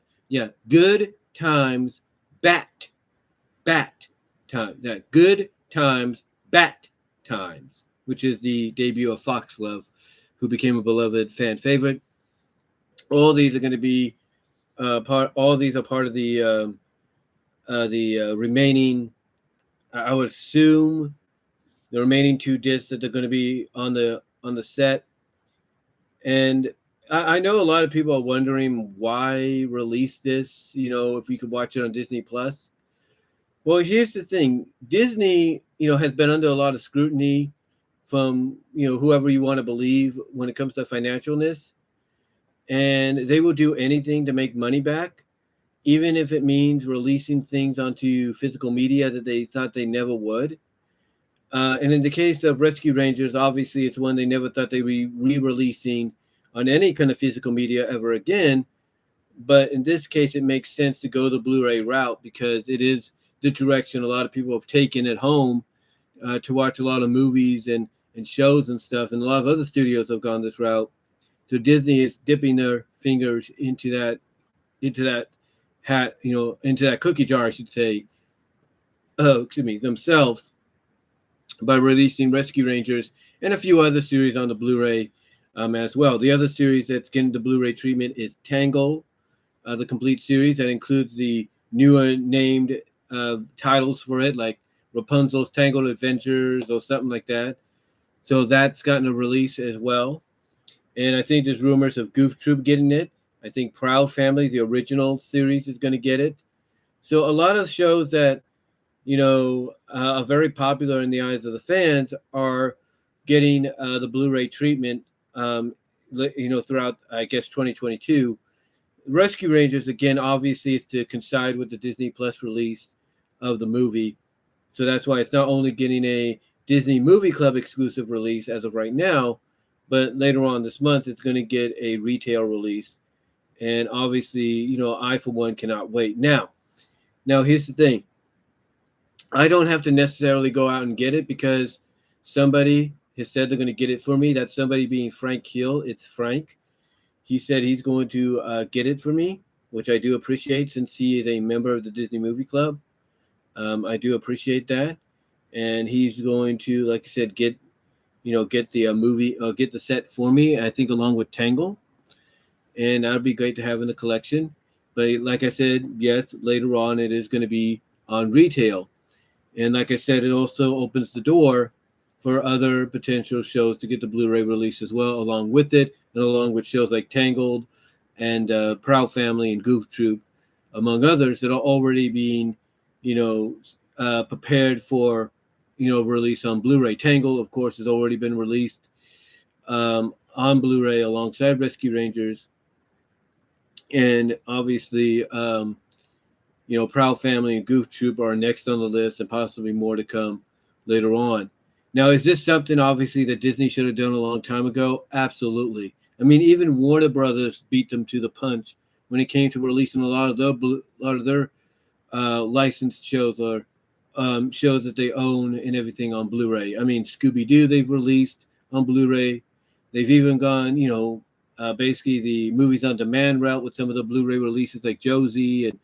Times, Bat Time. Good Times, Bat Times, which is the debut of Foxglove, who became a beloved fan favorite. All these are going to be part. All these are part of the remaining. I would assume the remaining 2 discs that they're going to be on the set. And I know a lot of people are wondering why release this, if we could watch it on Disney Plus. Well, here's the thing. Disney, has been under a lot of scrutiny from, whoever you want to believe when it comes to financialness. And they will do anything to make money back, even if it means releasing things onto physical media that they thought they never would. And in the case of Rescue Rangers, obviously it's one they never thought they'd be re-releasing on any kind of physical media ever again. But in this case, it makes sense to go the Blu-ray route because it is the direction a lot of people have taken at home to watch a lot of movies and shows and stuff. And a lot of other studios have gone this route. So Disney is dipping their fingers into that hat, into that cookie jar, I should say, themselves, by releasing Rescue Rangers and a few other series on the Blu-ray as well. The other series that's getting the Blu-ray treatment is Tangle, the complete series that includes the newer named titles for it, like Rapunzel's Tangled Adventures or something like that. So that's gotten a release as well. And I think there's rumors of Goof Troop getting it. I think Proud Family, the original series, is going to get it. So a lot of shows that are very popular in the eyes of the fans are getting the Blu-ray treatment, throughout, I guess, 2022. Rescue Rangers, again, obviously is to coincide with the Disney Plus release of the movie. So that's why it's not only getting a Disney Movie Club exclusive release as of right now, but later on this month, it's going to get a retail release. And obviously, I, for one, cannot wait. Now, here's the thing. I don't have to necessarily go out and get it because somebody has said they're going to get it for me. That somebody being Frank Hill. It's Frank. He said he's going to get it for me, which I do appreciate since he is a member of the Disney Movie Club. I do appreciate that. And he's going to, like I said, get the movie, get the set for me, I think, along with Tangle. And that would be great to have in the collection. But like I said, yes, later on it is going to be on retail. And like I said, it also opens the door for other potential shows to get the Blu-ray release as well, along with it, and along with shows like Tangled and Proud Family and Goof Troop, among others that are already being, prepared for, release on Blu-ray. Tangled, of course, has already been released on Blu-ray alongside Rescue Rangers. And obviously, Proud Family and Goof Troop are next on the list, and possibly more to come later on. Now, is this something, obviously, that Disney should have done a long time ago? Absolutely. I mean, even Warner Brothers beat them to the punch when it came to releasing a lot of their licensed shows or shows that they own and everything on Blu-ray. I mean, Scooby-Doo they've released on Blu-ray. They've even gone, basically the movies on demand route with some of the Blu-ray releases like Josie and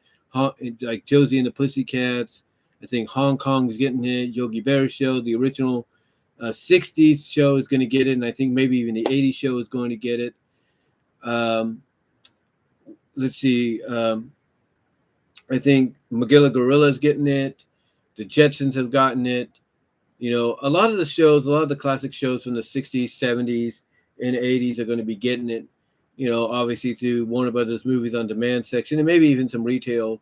Josie and the Pussycats. I think Hong Kong's getting it. Yogi Berra show, the original 60s show, is going to get it, and I think maybe even the 80s show is going to get it. Let's see. I think Magilla Gorilla's getting it. The Jetsons have gotten it. A lot of the shows, a lot of the classic shows from the 60s, 70s, in the 80s are going to be getting it, obviously through Warner Brothers Movies on Demand section, and maybe even some retail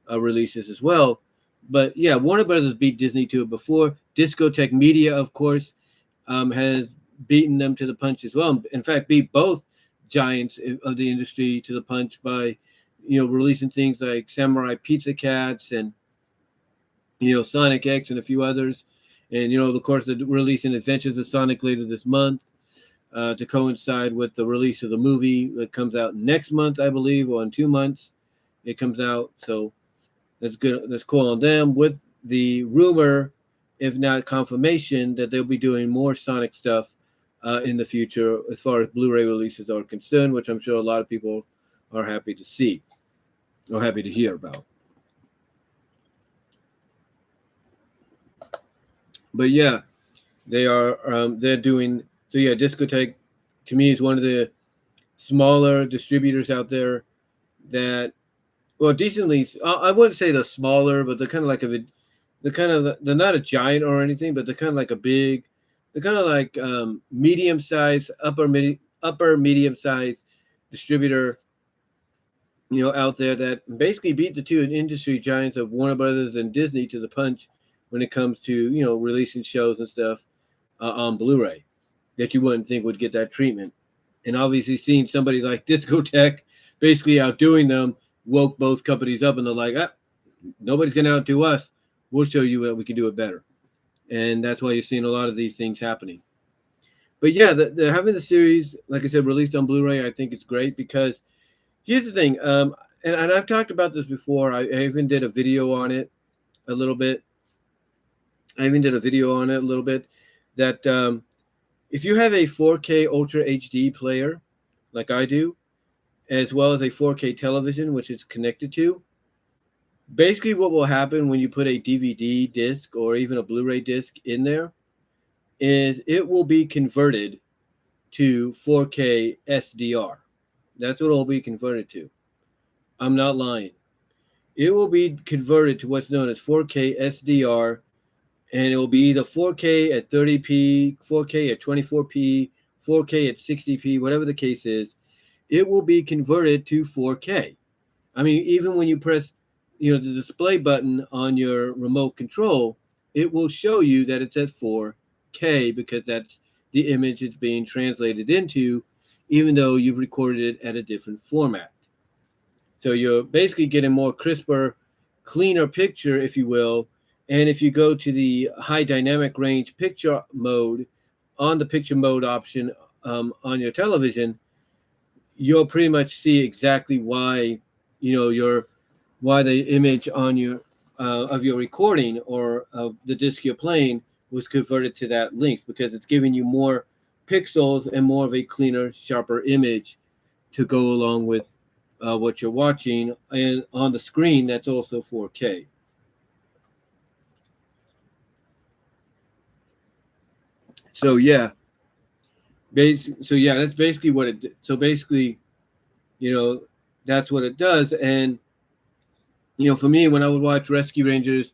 releases as well. But yeah, Warner Brothers beat Disney to it before. Discotek Media, of course, has beaten them to the punch as well. In fact, beat both giants of the industry to the punch by, releasing things like Samurai Pizza Cats and, Sonic X and a few others. And, of course, they're releasing Adventures of Sonic later this month to coincide with the release of the movie that comes out next month, I believe, or in 2 months it comes out. So that's good. That's cool on them, with the rumor, if not confirmation, that they'll be doing more Sonic stuff in the future as far as Blu-ray releases are concerned, which I'm sure a lot of people are happy to see or happy to hear about. But yeah, they're doing, so yeah, Discotek to me is one of the smaller distributors out there that, well, decently, I wouldn't say they're smaller, but they're kind of like they're not a giant or anything, but they're kind of like they're kind of like medium-sized, upper medium-sized distributor, out there that basically beat the two industry giants of Warner Brothers and Disney to the punch when it comes to, releasing shows and stuff on Blu-ray that you wouldn't think would get that treatment. And obviously seeing somebody like Discotek basically outdoing them woke both companies up, and they're like, nobody's going to outdo us. We'll show you that we can do it better. And that's why you're seeing a lot of these things happening. But yeah, the having the series, like I said, released on Blu-ray, I think it's great because here's the thing. And I've talked about this before. I even did a video on it a little bit. That if you have a 4K Ultra HD player, like I do, as well as a 4K television, which it's connected to, basically what will happen when you put a DVD disc or even a Blu-ray disc in there is it will be converted to 4K SDR. That's what it will be converted to. I'm not lying. It will be converted to what's known as 4K SDR, and it will be either 4K at 30p, 4K at 24p, 4K at 60p, whatever the case is. It will be converted to 4K. I mean, even when you press, the display button on your remote control, it will show you that it's at 4K because that's the image it's being translated into, even though you've recorded it at a different format. So you're basically getting more crisper, cleaner picture, if you will. And if you go to the high dynamic range picture mode, on the picture mode option on your television, you'll pretty much see exactly why, why the image on your of your recording or of the disc you're playing was converted to that length, because it's giving you more pixels and more of a cleaner, sharper image to go along with what you're watching, and on the screen that's also 4K. So yeah, that's basically what it. So basically, that's what it does. And for me, when I would watch Rescue Rangers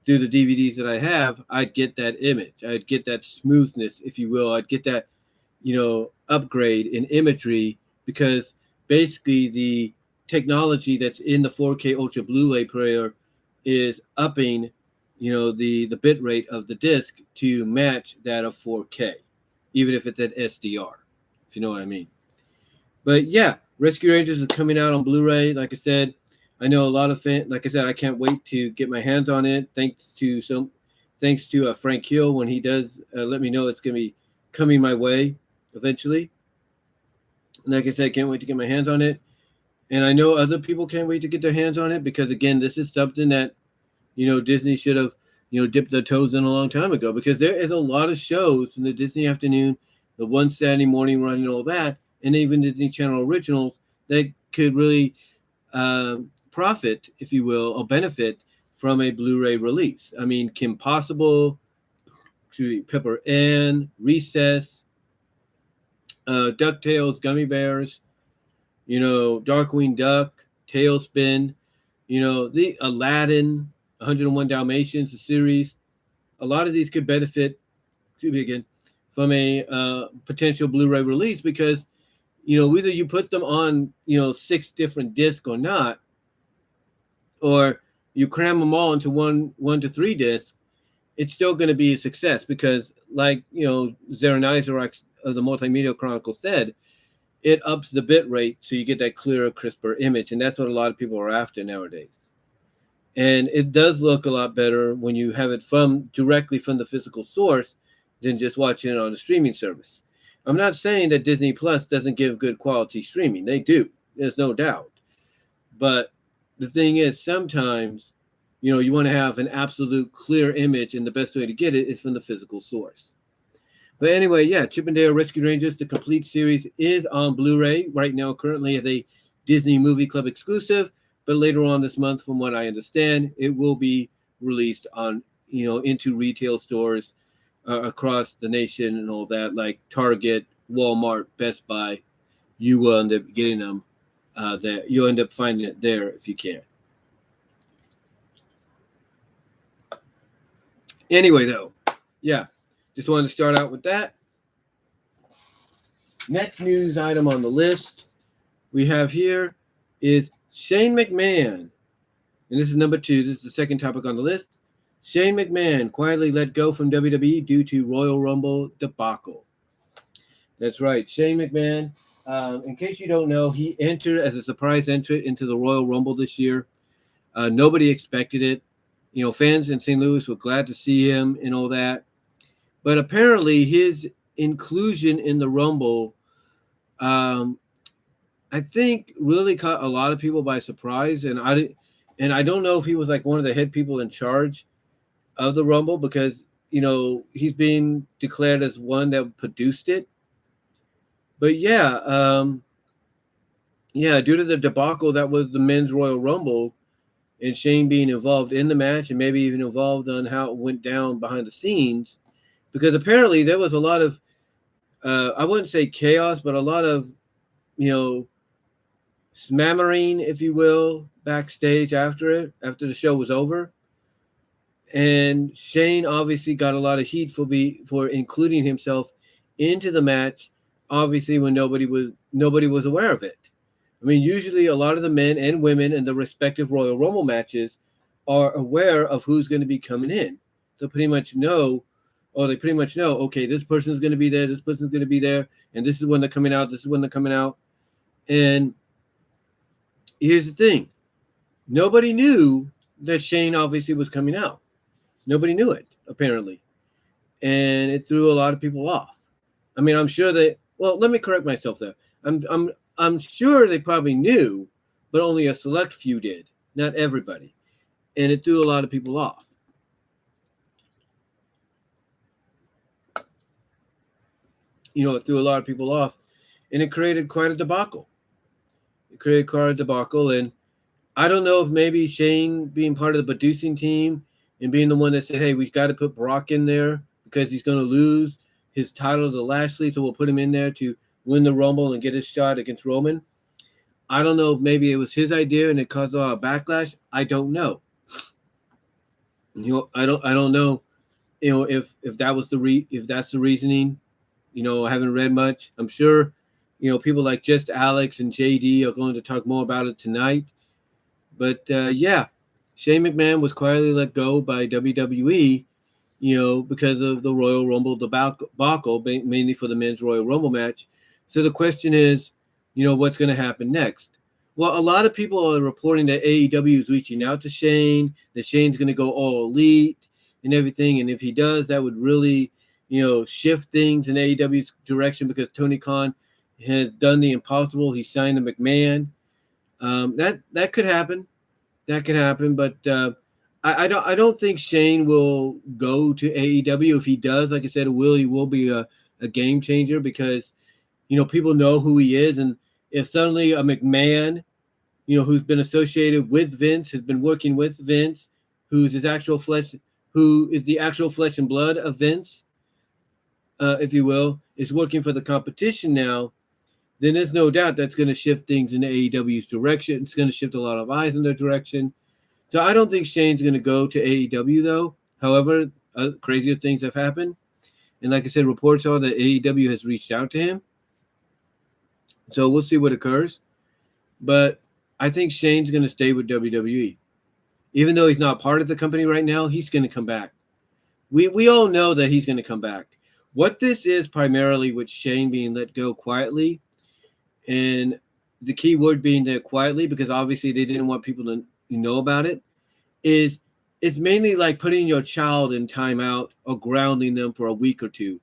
through the DVDs that I have, I'd get that image. I'd get that smoothness, if you will. I'd get that, upgrade in imagery, because basically the technology that's in the 4K Ultra Blu-ray player is upping, the bit rate of the disc to match that of 4K, even if it's at SDR, if you know what I mean. But yeah, Rescue Rangers is coming out on Blu-ray. Like I said, I know a lot of fans. Like I said, I can't wait to get my hands on it. Thanks to Frank Hill, when he does let me know it's going to be coming my way eventually. Like I said, I can't wait to get my hands on it. And I know other people can't wait to get their hands on it, because again, this is something that, Disney should have, dipped their toes in a long time ago, because there is a lot of shows in the Disney afternoon, the one Saturday morning run and all that, and even Disney Channel originals that could really profit, if you will, or benefit from a Blu-ray release. I mean, Kim Possible, Pepper Ann, Recess, DuckTales, Gummy Bears, Darkwing Duck, Tailspin, the Aladdin, 101 Dalmatians, the series. A lot of these could benefit, from a potential Blu-ray release, because whether you put them on 6 different discs or not, or you cram them all into one to 3 discs, it's still going to be a success, because like Zaran Isaac of the Multimedia Chronicle said, it ups the bit rate so you get that clearer, crisper image, and that's what a lot of people are after nowadays. And it does look a lot better when you have it directly from the physical source than just watching it on a streaming service. I'm not saying that Disney Plus doesn't give good quality streaming. They do. There's no doubt. But the thing is, sometimes, you want to have an absolute clear image, and the best way to get it is from the physical source. But anyway, yeah, Chip 'n Dale Rescue Rangers, the complete series, is on Blu-ray right now, currently as a Disney Movie Club exclusive. But later on this month, from what I understand, it will be released on, into retail stores across the nation and all that, like Target, Walmart, Best Buy. You will end up getting them there. You'll end up finding it there if you can. Anyway, though, yeah, just wanted to start out with that. Next news item on the list we have here is Shane McMahon. And this is number 2. This is the second topic on the list. Shane McMahon quietly let go from WWE due to Royal Rumble debacle. That's right. Shane McMahon, in case you don't know, he entered as a surprise entrant into the Royal Rumble this year. Nobody expected it. Fans in St. Louis were glad to see him and all that. But apparently his inclusion in the Rumble, I think, really caught a lot of people by surprise. And I don't know if he was like one of the head people in charge of the Rumble, because, he's being declared as one that produced it. But yeah, due to the debacle that was the men's Royal Rumble, and Shane being involved in the match and maybe even involved on how it went down behind the scenes, because apparently there was a lot of, I wouldn't say chaos, but a lot of, smammering, if you will, backstage after the show was over. And Shane obviously got a lot of heat for including himself into the match, obviously when nobody was aware of it. I mean, usually a lot of the men and women in the respective Royal Rumble matches are aware of who's going to be coming in. They pretty much know, okay, this person's going to be there, this person's going to be there, and this is when they're coming out, this is when they're coming out. And here's the thing. Nobody knew that Shane obviously was coming out. Nobody knew it, apparently. And it threw a lot of people off. I mean, I'm sure that, well, let me correct myself there. I'm sure they probably knew, but only a select few did, not everybody. And it threw a lot of people off. It threw a lot of people off, and it created quite a debacle. And I don't know if maybe Shane being part of the producing team and being the one that said, hey, we've got to put Brock in there because he's going to lose his title to Lashley, so we'll put him in there to win the Rumble and get his shot against Roman. I don't know if maybe it was his idea and it caused a lot of backlash. I don't know. I don't know. If that was if that's the reasoning. I haven't read much. I'm sure, people like Just Alex and JD are going to talk more about it tonight. But yeah, Shane McMahon was quietly let go by WWE, because of the Royal Rumble debacle, mainly for the men's Royal Rumble match. So the question is, what's going to happen next? Well, a lot of people are reporting that AEW is reaching out to Shane, that Shane's going to go all elite and everything. And if he does, that would really, shift things in AEW's direction, because Tony Khan has done the impossible. He signed the McMahon. That could happen. That could happen. But I don't think Shane will go to AEW. If he does, like I said, he will be a game changer, because people know who he is. And if suddenly a McMahon, who's been associated with Vince, has been working with Vince, who is the actual flesh and blood of Vince, if you will, is working for the competition now, then there's no doubt that's going to shift things in AEW's direction. It's going to shift a lot of eyes in their direction. So I don't think Shane's going to go to AEW, though. However, crazier things have happened. And like I said, reports are that AEW has reached out to him. So we'll see what occurs. But I think Shane's going to stay with WWE. Even though he's not part of the company right now, he's going to come back. We all know that he's going to come back. What this is primarily with Shane being let go quietly, and the key word being there quietly, because obviously they didn't want people to know about it, is it's mainly like putting your child in timeout or grounding them for a week or two.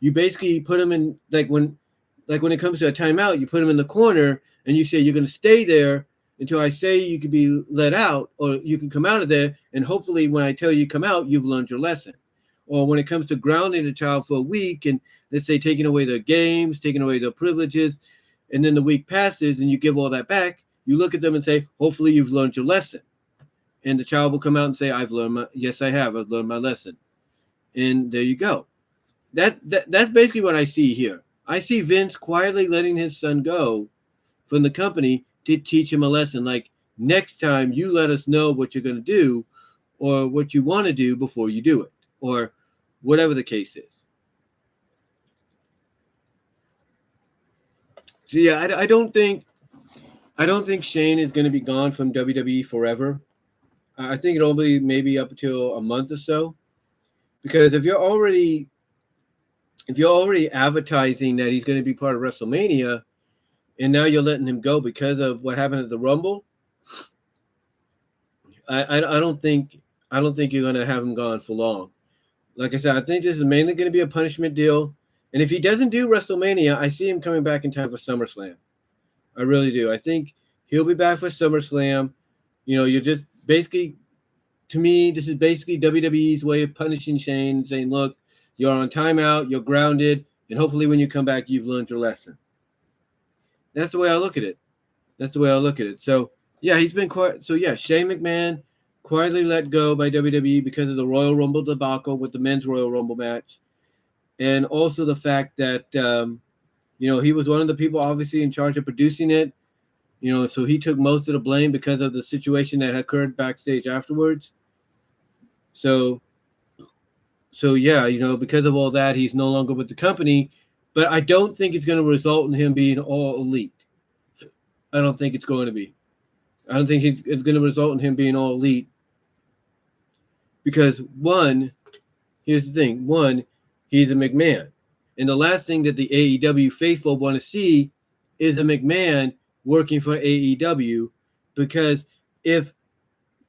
You basically put them in, like when it comes to a timeout, you put them in the corner and you say you're going to stay there until I say you could be let out, or you can come out of there, and hopefully when I tell you come out, you've learned your lesson. Or when it comes to grounding a child for a week and let's say taking away their games, taking away their privileges, and then the week passes and you give all that back, you look at them and say, hopefully you've learned your lesson. And the child will come out and say, I've learned yes, I have. I've learned my lesson. And there you go. That's basically what I see here. I see Vince quietly letting his son go from the company to teach him a lesson. Like, next time you let us know what you're going to do or what you want to do before you do it, or whatever the case is. So yeah, I don't think Shane is going to be gone from WWE forever. I think it'll be maybe up until a month or so, because if you're already advertising that he's going to be part of WrestleMania, and now you're letting him go because of what happened at the Rumble, I don't think you're going to have him gone for long. Like I said, I think this is mainly going to be a punishment deal. And if he doesn't do WrestleMania, I see him coming back in time for SummerSlam. I really do. I think he'll be back for SummerSlam. You know, you're just basically, to me, this is basically WWE's way of punishing Shane, saying, look, you're on timeout, you're grounded, and hopefully when you come back, you've learned your lesson. That's the way I look at it. So, yeah, he's been quiet. So, yeah, Shane McMahon quietly let go by WWE because of the Royal Rumble debacle with the men's Royal Rumble match. And also the fact that, he was one of the people obviously in charge of producing it. So he took most of the blame because of the situation that occurred backstage afterwards. So yeah, because of all that, he's no longer with the company. But I don't think it's going to result in him being all elite. I don't think it's going to be. I don't think it's going to result in him being all elite. Because here's the thing. He's a McMahon. And the last thing that the AEW faithful want to see is a McMahon working for AEW. Because if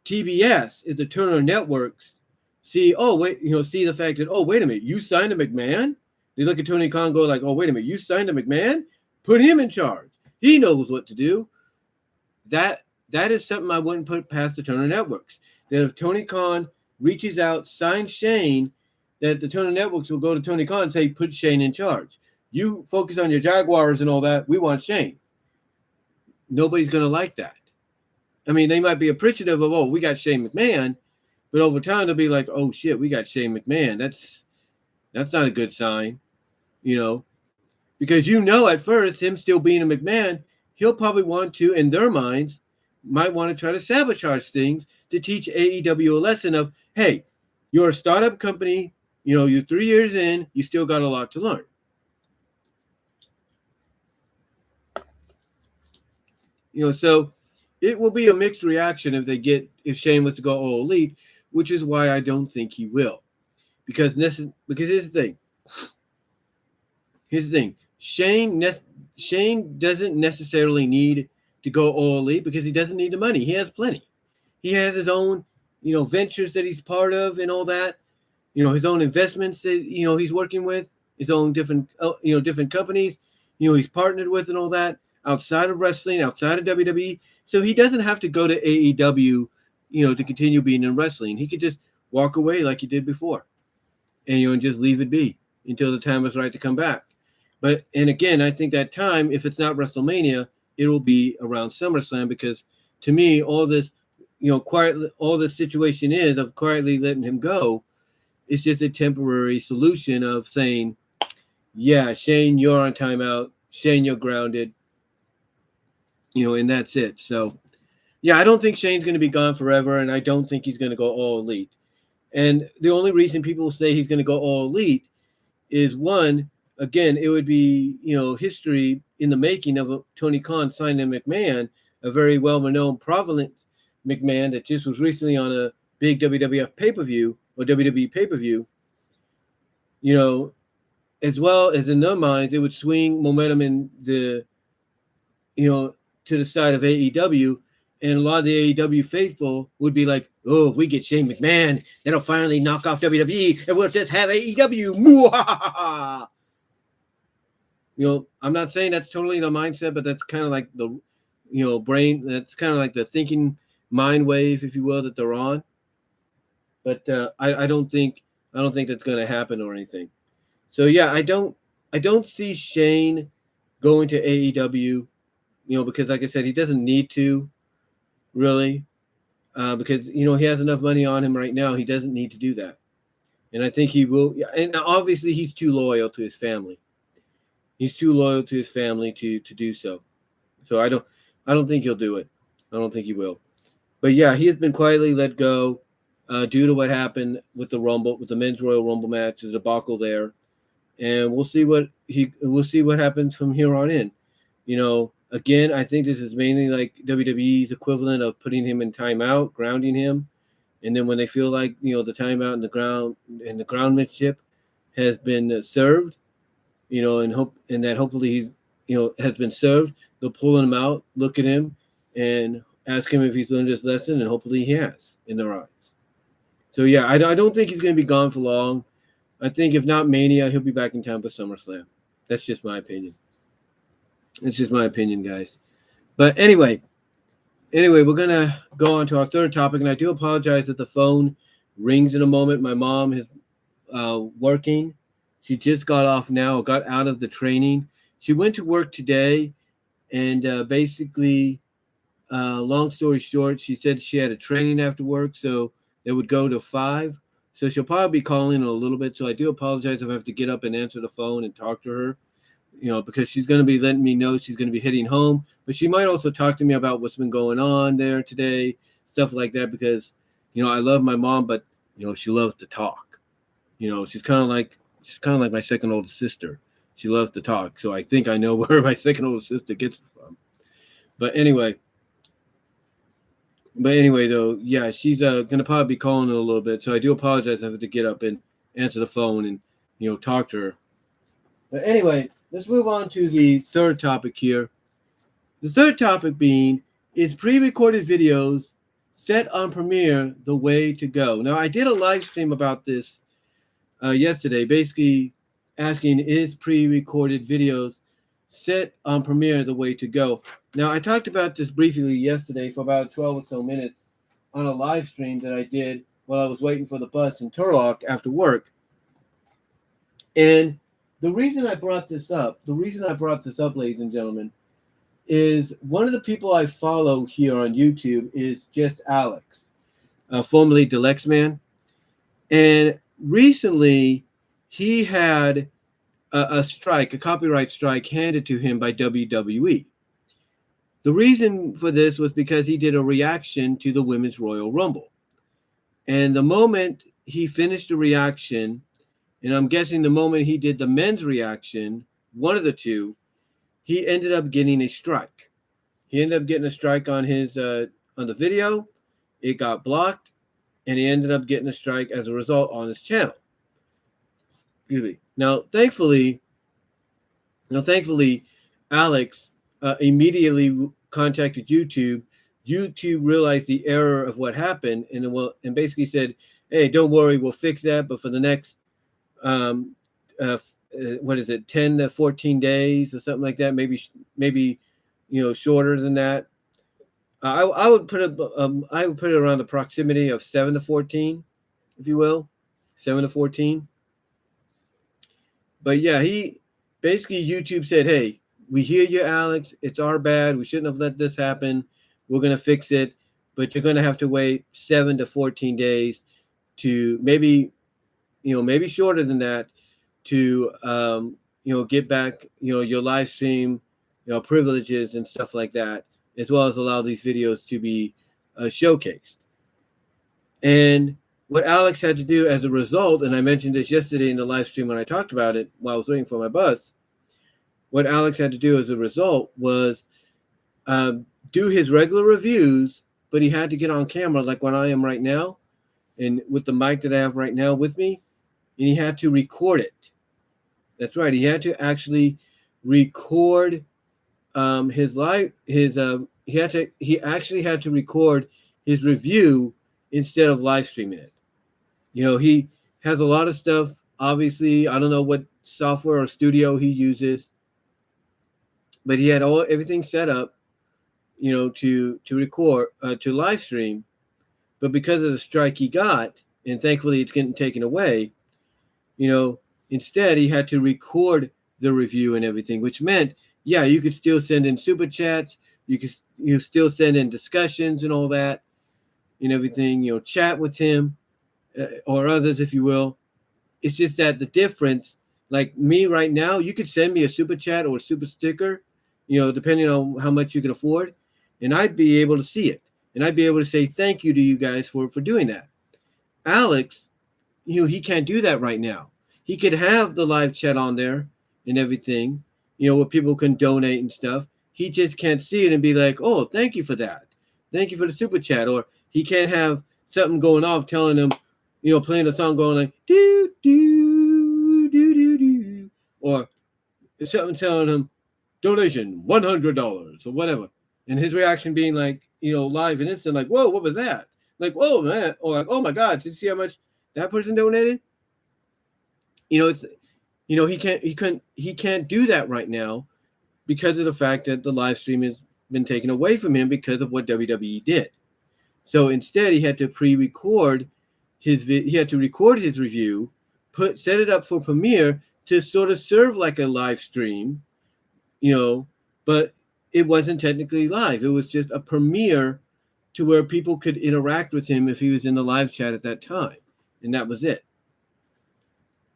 TBS is the Turner Networks, see the fact that, oh, wait a minute, you signed a McMahon? They look at Tony Khan and go like, oh, wait a minute, you signed a McMahon? Put him in charge. He knows what to do. That is something I wouldn't put past the Turner Networks. That if Tony Khan reaches out, signs Shane, that the Turner Networks will go to Tony Khan and say, put Shane in charge. You focus on your Jaguars and all that. We want Shane. Nobody's going to like that. I mean, they might be appreciative of, oh, we got Shane McMahon, but over time they'll be like, oh, shit, we got Shane McMahon. That's not a good sign, because at first him still being a McMahon, he'll probably want to, in their minds, might want to try to sabotage things to teach AEW a lesson of, hey, you're a startup company, you're 3 years in, you still got a lot to learn. So it will be a mixed reaction if Shane was to go all elite, which is why I don't think he will. Because here's the thing. Shane doesn't necessarily need to go all elite because he doesn't need the money. He has plenty. He has his own, ventures that he's part of and all that. His own investments that, he's working with, his own different companies, he's partnered with and all that outside of wrestling, outside of WWE. So he doesn't have to go to AEW, to continue being in wrestling. He could just walk away like he did before and, just leave it be until the time is right to come back. And again, I think that time, if it's not WrestleMania, it will be around SummerSlam, because to me, all this, all this situation is of quietly letting him go. It's just a temporary solution of saying, yeah, Shane, you're on timeout. Shane, you're grounded. And that's it. So, yeah, I don't think Shane's going to be gone forever, and I don't think he's going to go all elite. And the only reason people say he's going to go all elite is one, again, it would be, history in the making of Tony Khan signing McMahon, a very well-known, prevalent McMahon that just was recently on a big WWF pay-per-view or WWE pay-per-view, as well as in their minds, it would swing momentum in the, to the side of AEW. And a lot of the AEW faithful would be like, oh, if we get Shane McMahon, that'll finally knock off WWE and we'll just have AEW. I'm not saying that's totally the mindset, but that's kind of like the, brain. That's kind of like the thinking mind wave, if you will, that they're on. But I don't think that's going to happen or anything. So yeah, I don't see Shane going to AEW, because like I said, he doesn't need to. Really, because he has enough money on him right now. He doesn't need to do that, and I think he will. And obviously, he's too loyal to his family. He's too loyal to his family to do so. So I don't think he'll do it. I don't think he will. But yeah, he has been quietly let go due to what happened with the men's Royal Rumble match, the debacle there, and we'll see what happens from here on in. Again, I think this is mainly like WWE's equivalent of putting him in timeout, grounding him, and then when they feel like the timeout and the groundmanship has been served, and that hopefully he's has been served, they'll pull him out, look at him, and ask him if he's learned his lesson, and hopefully he has in their eyes. So yeah, I don't think he's going to be gone for long. I think if not Mania, he'll be back in time for SummerSlam. That's just my opinion. It's just my opinion, guys. But anyway, we're going to go on to our third topic, and I do apologize that the phone rings in a moment. My mom is working. She just got off now, got out of the training. She went to work today, and basically, long story short, she said she had a training after work, so it would go to 5. So she'll probably be calling in a little bit. So I do apologize if I have to get up and answer the phone and talk to her. Because she's going to be letting me know she's going to be heading home. But she might also talk to me about what's been going on there today, stuff like that, because, I love my mom, but, she loves to talk. She's kind of like my second oldest sister. She loves to talk. So I think I know where my second oldest sister gets it from. But anyway, though, yeah, she's going to probably be calling in a little bit. So I do apologize if I have to get up and answer the phone and, talk to her. But anyway, let's move on to the third topic here. The third topic being, is pre-recorded videos set on Premiere the way to go? Now, I did a live stream about this yesterday, basically asking, is pre-recorded videos set on Premiere the way to go? Now, I talked about this briefly yesterday for about 12 or so minutes on a live stream that I did while I was waiting for the bus in Turlock after work. And the reason I brought this up, ladies and gentlemen, is one of the people I follow here on YouTube is Just Alex, formerly Deluxe Man. And recently, he had a copyright strike handed to him by WWE. The reason for this was because he did a reaction to the Women's Royal Rumble. And the moment he finished the reaction, and I'm guessing the moment he did the men's reaction, one of the two, he ended up getting a strike. He ended up getting a strike on his on the video. It got blocked, and he ended up getting a strike as a result on his channel. Excuse me. Now, thankfully, Alex immediately contacted YouTube. YouTube realized the error of what happened, and basically said, "Hey, don't worry, we'll fix that. But for the next 10 to 14 days or something like that, maybe shorter than that. I would put it around the proximity of 7 to 14, if you will, 7 to 14. But yeah, YouTube said, "Hey, we hear you, Alex. It's our bad. We shouldn't have let this happen. We're gonna fix it, but you're gonna have to wait 7 to 14 days to maybe shorter than that to get back your live stream privileges and stuff like that, as well as allow these videos to be showcased." And what Alex had to do as a result, and I mentioned this yesterday in the live stream when I talked about it while I was waiting for my bus, what Alex had to do as a result was do his regular reviews, but he had to get on camera like when I am right now, and with the mic that I have right now with me, and he had to record it. That's right. He had to actually record his live, he actually had to record his review instead of live streaming it. You know, he has a lot of stuff. Obviously, I don't know what software or studio he uses, but he had everything set up, you know, to record, to live stream. But because of the strike he got, and thankfully it's getting taken away, you know, instead he had to record the review and everything, which meant, yeah, you could still send in super chats, you still send in discussions and all that and everything, you know, chat with him or others, if you will. It's just that the difference, like me right now, you could send me a super chat or a super sticker, you know, depending on how much you can afford, and I'd be able to see it. And I'd be able to say thank you to you guys for doing that. Alex, you know, he can't do that right now. He could have the live chat on there and everything, you know, where people can donate and stuff. He just can't see it and be like, oh, thank you for that. Thank you for the super chat. Or he can't have something going off telling him, you know, playing a song going like, do, do, do, do, do. Or something telling him, donation, $100 or whatever. And his reaction being like, you know, live and instant, like, whoa, what was that? Like, whoa, man. Or like, oh my God, did you see how much that person donated? You know, it's, you know, he can't do that right now because of the fact that the live stream has been taken away from him because of what WWE did. So instead, he had to pre-record he had to record his review, set it up for Premiere to sort of serve like a live stream, you know, but it wasn't technically live. It was just a premiere to where people could interact with him if he was in the live chat at that time. And that was it.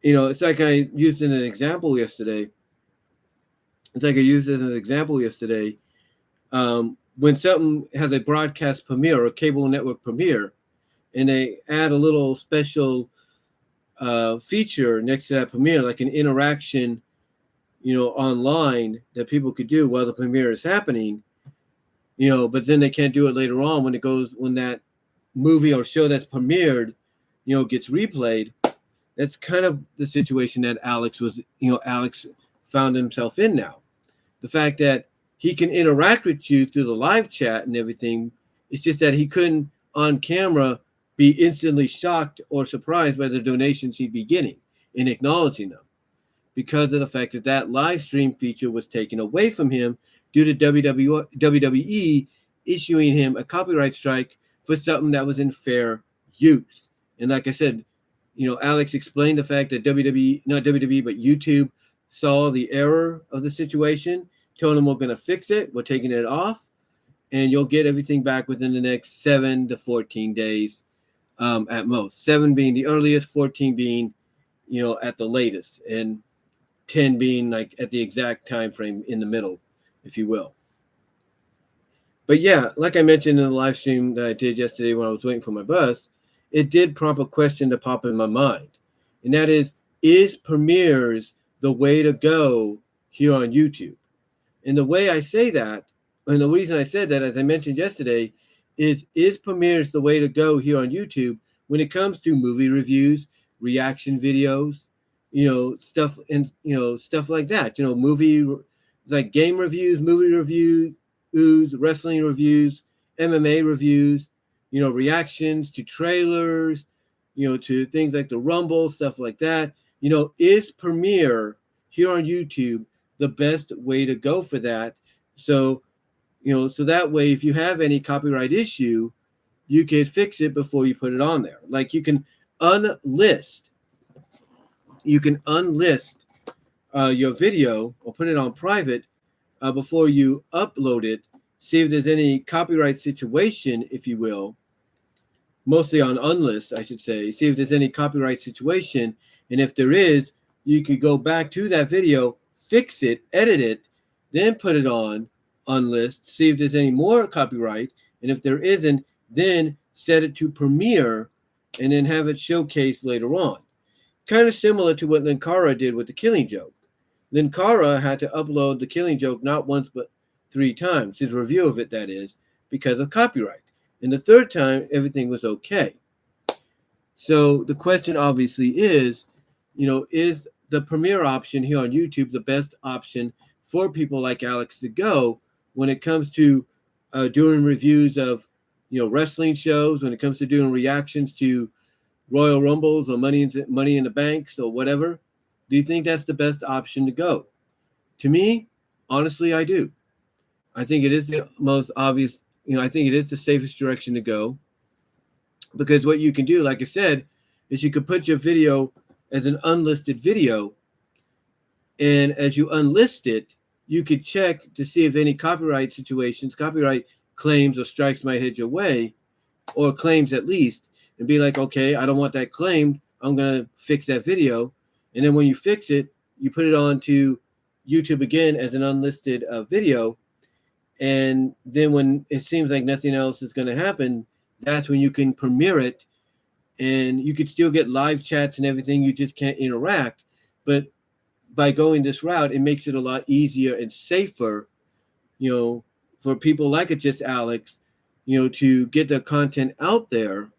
You know, it's like I used in an example yesterday. When something has a broadcast premiere or cable network premiere, and they add a little special feature next to that premiere, like an interaction, you know, online that people could do while the premiere is happening, you know, but then they can't do it later on when that movie or show that's premiered, you know, gets replayed. That's kind of the situation that Alex found himself in now. The fact that he can interact with you through the live chat and everything, it's just that he couldn't on camera be instantly shocked or surprised by the donations he'd be getting and acknowledging them, because of the fact that that live stream feature was taken away from him due to WWE issuing him a copyright strike for something that was in fair use. And like I said, you know, Alex explained the fact that not WWE, but YouTube saw the error of the situation, told him we're going to fix it, we're taking it off, and you'll get everything back within the next 7 to 14 days at most. 7 being the earliest, 14 being, you know, at the latest, and 10 being like at the exact time frame in the middle, if you will. But yeah, like I mentioned in the live stream that I did yesterday when I was waiting for my bus, it did prompt a question to pop in my mind. And that is premieres the way to go here on YouTube? And the way I say that, and the reason I said that, as I mentioned yesterday, is premieres the way to go here on YouTube when it comes to movie reviews, reaction videos, you know, stuff, and, you know, stuff like that, you know, movie, like game reviews, movie reviews, wrestling reviews, MMA reviews, you know, reactions to trailers, you know, to things like the Rumble, stuff like that. You know, is premiere here on YouTube the best way to go for that? So, you know, so that way, if you have any copyright issue, you can fix it before you put it on there. Like you can unlist your video or put it on private before you upload it. See if there's any copyright situation, if you will, mostly on unlist, I should say. See if there's any copyright situation. And if there is, you could go back to that video, fix it, edit it, then put it on unlist, see if there's any more copyright. And if there isn't, then set it to premiere and then have it showcased later on. Kind of similar to what Linkara did with The Killing Joke. Linkara had to upload The Killing Joke not once but 3 times, his review of it, that is, because of copyright. And the third time, everything was okay. So the question obviously is, is the premiere option here on YouTube the best option for people like Alex to go when it comes to doing reviews of, wrestling shows, when it comes to doing reactions to Royal Rumbles or Money in the Banks or whatever? Do you think that's the best option to go? To me, honestly, I do. I think it is the most obvious, I think it is the safest direction to go, because what you can do, like I said, is you could put your video as an unlisted video, and as you unlist it, you could check to see if any copyright claims or strikes might head your way, or claims at least, and be like, okay, I don't want that claimed. I'm going to fix that video. And then when you fix it, you put it onto YouTube again as an unlisted video. And then when it seems like nothing else is going to happen, that's when you can premiere it. And you could still get live chats and everything. You just can't interact. But by going this route, it makes it a lot easier and safer, for people like it just Alex, to get the content out there,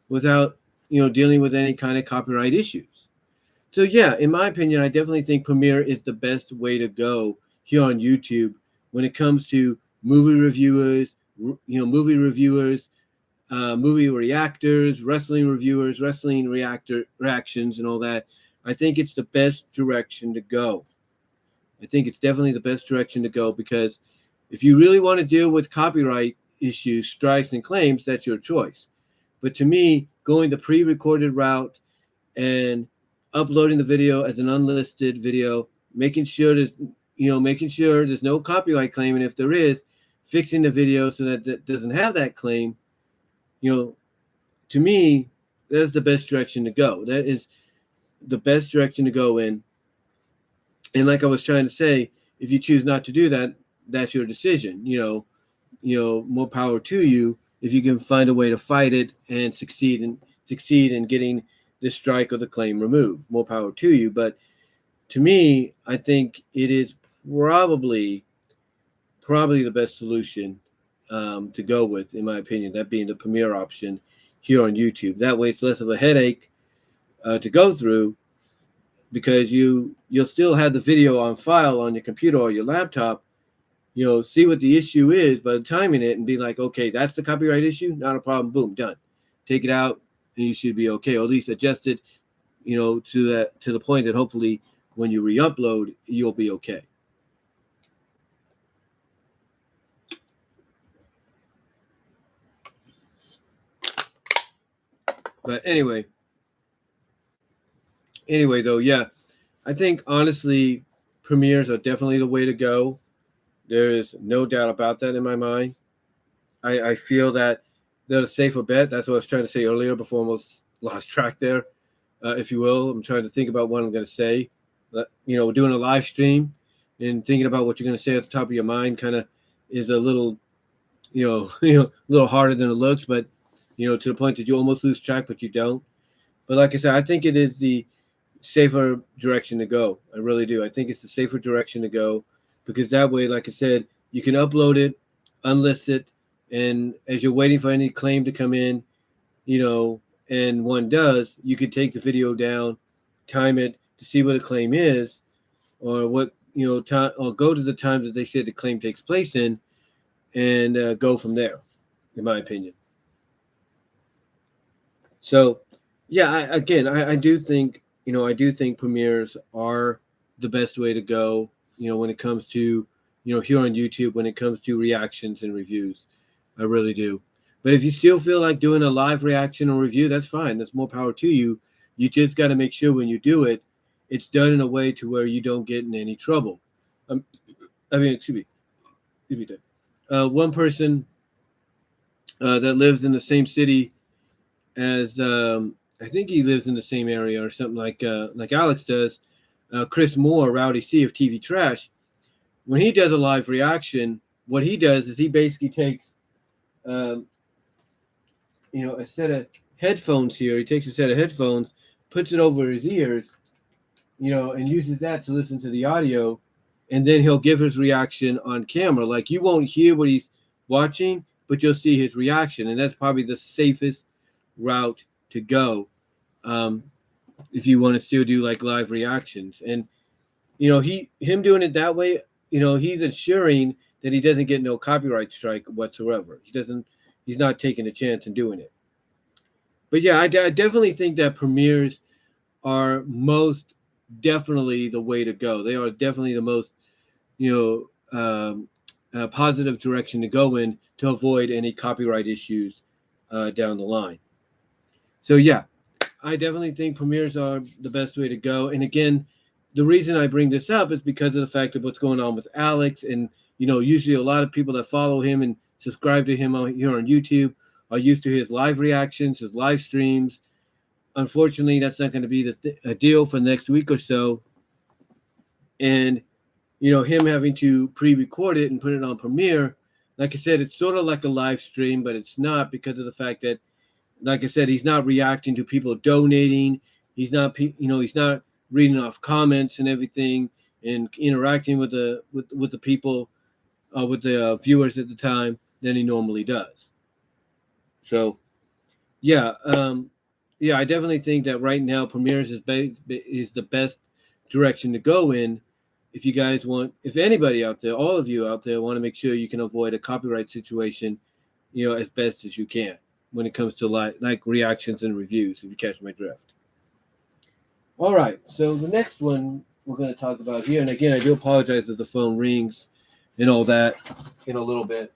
without, dealing with any kind of copyright issues. So yeah, in my opinion, I definitely think Premiere is the best way to go here on YouTube when it comes to movie reviewers, movie reactors, wrestling reviewers, wrestling reactions, and all that. I think it's the best direction to go. I think it's definitely the best direction to go, because if you really want to deal with copyright issues, strikes, and claims, that's your choice. But to me, going the pre-recorded route and uploading the video as an unlisted video, making sure there's no copyright claim, and if there is, fixing the video so that it doesn't have that claim, to me, that's the best direction to go. That is the best direction to go in. And like I was trying to say, if you choose not to do that, that's your decision. More power to you if you can find a way to fight it and succeed in getting the strike or the claim removed. More power to you. But to me, I think it is probably the best solution to go with, in my opinion, that being the Premiere option here on YouTube. That way it's less of a headache to go through, because you'll still have the video on file on your computer or your laptop, see what the issue is by timing it and be like, okay, that's the copyright issue, not a problem, boom, done. Take it out and you should be okay, or at least adjust it, to the point that hopefully when you re-upload, you'll be okay. But anyway, though, yeah, I think honestly, premieres are definitely the way to go. There is no doubt about that in my mind. I feel that they're a safer bet. That's what I was trying to say earlier before I almost lost track there, if you will. I'm trying to think about what I'm going to say. We're doing a live stream, and thinking about what you're going to say at the top of your mind kind of is a little, a little harder than it looks, but, to the point that you almost lose track, but you don't. But like I said, I think it is the safer direction to go. I really do. I think it's the safer direction to go, because that way, like I said, you can upload it, unlist it, and as you're waiting for any claim to come in, and one does, you could take the video down, time it to see what a claim is, or what, time, or go to the time that they said the claim takes place in, and go from there, in my opinion. So, yeah, I do think, premieres are the best way to go, when it comes to, here on YouTube, when it comes to reactions and reviews. I really do. But if you still feel like doing a live reaction or review, that's fine. That's more power to you. You just got to make sure when you do it, it's done in a way to where you don't get in any trouble. Excuse me. One person that lives in the same city as, I think he lives in the same area or something like Alex does, Chris Moore, Rowdy C of TV Trash. When he does a live reaction, what he does is he basically takes a set of headphones here. He takes a set of headphones, puts it over his ears, and uses that to listen to the audio, and then he'll give his reaction on camera. Like, you won't hear what he's watching, but you'll see his reaction, and that's probably the safest route to go if you want to still do like live reactions. And him doing it that way, he's ensuring that he doesn't get no copyright strike whatsoever. He's not taking a chance in doing it. But yeah, I definitely think that premieres are most definitely the way to go. They are definitely the most positive direction to go in to avoid any copyright issues down the line. So yeah, I definitely think premieres are the best way to go. And again, the reason I bring this up is because of the fact of what's going on with Alex. And usually a lot of people that follow him and subscribe to him here on YouTube are used to his live reactions, his live streams. Unfortunately, that's not going to be a deal for the next week or so. And him having to pre-record it and put it on Premiere, like I said, it's sort of like a live stream, but it's not, because of the fact that, like I said, he's not reacting to people donating. He's not reading off comments and everything and interacting with the people, with the viewers at the time than he normally does. So, yeah, I definitely think that right now Premieres is the best direction to go in. If anybody out there, all of you out there, want to make sure you can avoid a copyright situation, as best as you can when it comes to like reactions and reviews, if you catch my drift. All right, so the next one we're going to talk about here, and again, I do apologize if the phone rings and all that in a little bit.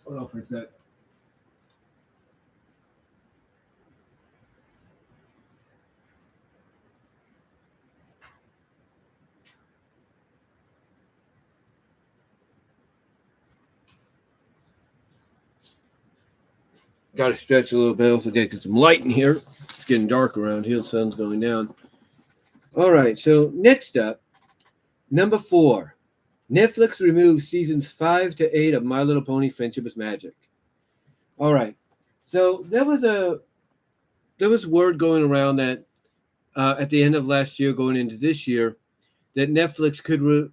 Hold on for a sec. Got to stretch a little bit. Also, get some light in here. It's getting dark around here. The sun's going down. All right. So next up, number 4, Netflix removes seasons 5 to 8 of My Little Pony: Friendship is Magic. All right. So there was word going around that at the end of last year, going into this year, that Netflix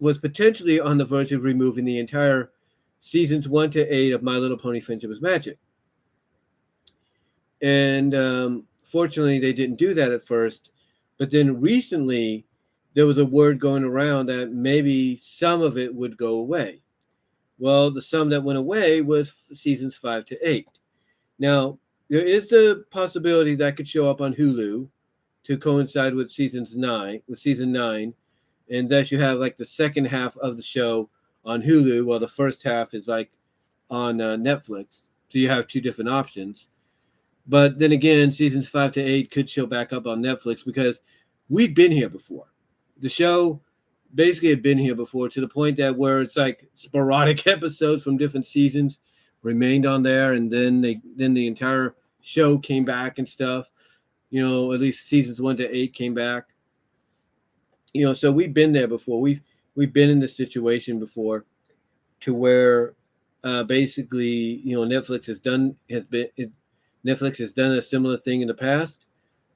was potentially on the verge of removing the entire seasons 1 to 8 of My Little Pony: Friendship is Magic. And fortunately, they didn't do that at first. But then recently, there was a word going around that maybe some of it would go away. Well, the some that went away was seasons 5 to 8. Now, there is the possibility that could show up on Hulu to coincide with season 9, and that you have like the second half of the show on Hulu, while the first half is like on Netflix. So you have 2 different options. But then again, seasons 5 to 8 could show back up on Netflix, because we've been here before. The show basically had been here before, to the point that where it's like sporadic episodes from different seasons remained on there, and then the entire show came back and stuff. At least seasons 1 to 8 came back. So we've been there before. We've been in this situation before, to where basically Netflix has done a similar thing in the past,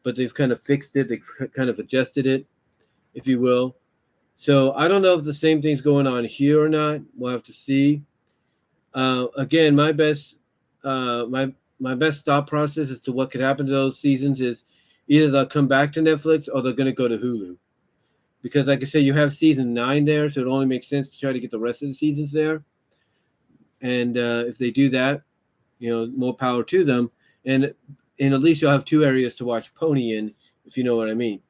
but they've kind of fixed it. They've kind of adjusted it, if you will. So I don't know if the same thing's going on here or not. We'll have to see. Again, my best thought process as to what could happen to those seasons is either they'll come back to Netflix or they're going to go to Hulu. Because like I said, you have season 9 there, so it only makes sense to try to get the rest of the seasons there. And if they do that, more power to them. And at least you'll have 2 areas to watch Pony in, if you know what I mean.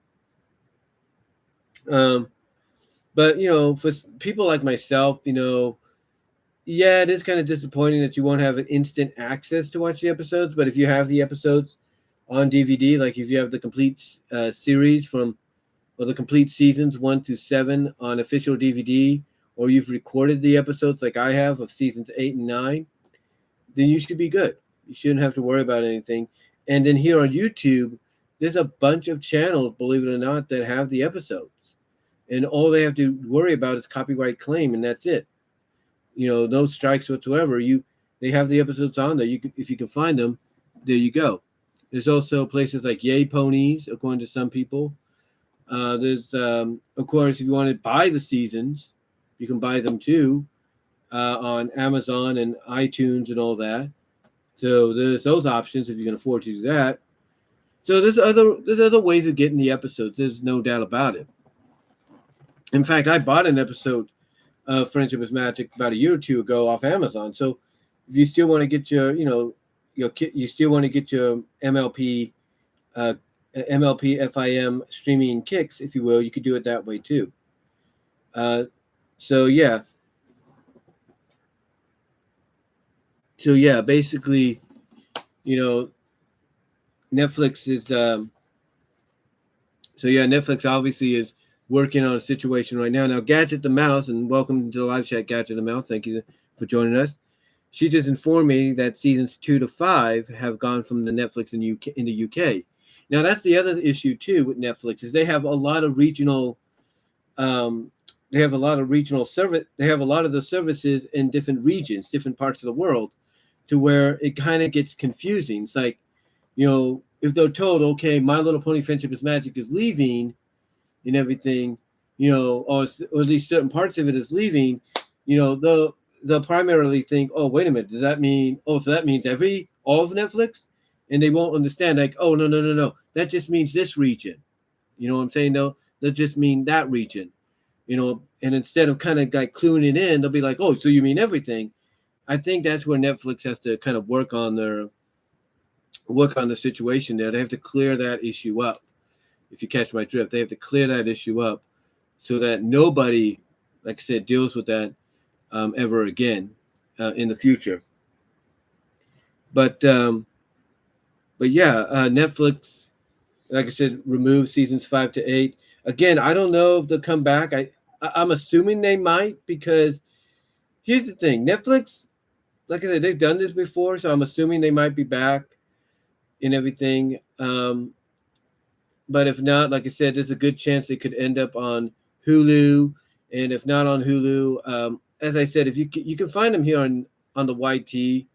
But for people like myself, yeah, it is kind of disappointing that you won't have an instant access to watch the episodes. But if you have the episodes on DVD, like if you have the complete series or the complete seasons 1 through 7 on official DVD, or you've recorded the episodes like I have of seasons 8 and 9, then you should be good. You shouldn't have to worry about anything. And then here on YouTube, there's a bunch of channels, believe it or not, that have the episodes. And all they have to worry about is copyright claim, and that's it. No strikes whatsoever. They they have the episodes on there. You can, if you can find them, there you go. There's also places like Yay Ponies, according to some people. There's, of course, if you want to buy the seasons, you can buy them too on Amazon and iTunes and all that. So there's those options if you can afford to do that. So there's other ways of getting the episodes. There's no doubt about it. In fact, I bought an episode of Friendship is Magic about a year or two ago off Amazon. So if you still want to get your, you still want to get your MLP FIM streaming kicks, if you will, you could do it that way too. So yeah. So yeah, basically, Netflix is Netflix obviously is working on a situation right now. Now, Gadget the Mouse, and welcome to the live chat, Gadget the Mouse. Thank you for joining us. She just informed me that seasons 2 to 5 have gone from the Netflix in the UK. Now, that's the other issue too with Netflix is they have a lot of regional, service. They have a lot of the services in different regions, different parts of the world, to where it kind of gets confusing. It's like, if they're told, okay, My Little Pony Friendship is Magic is leaving and everything, or at least certain parts of it is leaving, they'll primarily think, oh, wait a minute, does that mean, so that means all of Netflix? And they won't understand, like, oh, no. That just means this region. You know what I'm saying? No, that just mean that region. And instead of kind of like cluing it in, they'll be like, oh, so you mean everything? I think that's where Netflix has to kind of work on the situation there. They have to clear that issue up. If you catch my drift, they have to clear that issue up so that nobody, like I said, deals with that ever again in the future. But yeah, Netflix, like I said, removed seasons 5 to 8. Again, I don't know if they'll come back. I'm assuming they might, because here's the thing. Netflix, like I said, they've done this before, so I'm assuming they might be back and everything. But if not, like I said, there's a good chance they could end up on Hulu. And if not on Hulu, as I said, if you can find them here on the YT. You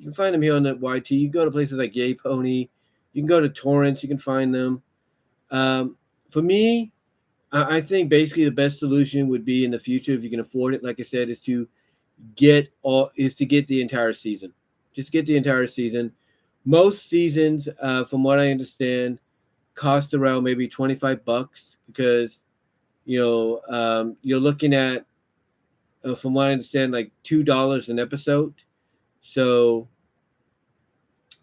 can find them here on the YT. You can go to places like Yay Pony. You can go to torrents. You can find them. For me, I think basically the best solution would be in the future, if you can afford it, like I said, is to get the entire season. Just get the entire season. Most seasons, from what I understand, cost around maybe $25, because you're looking at, from what I understand, like $2 an episode. So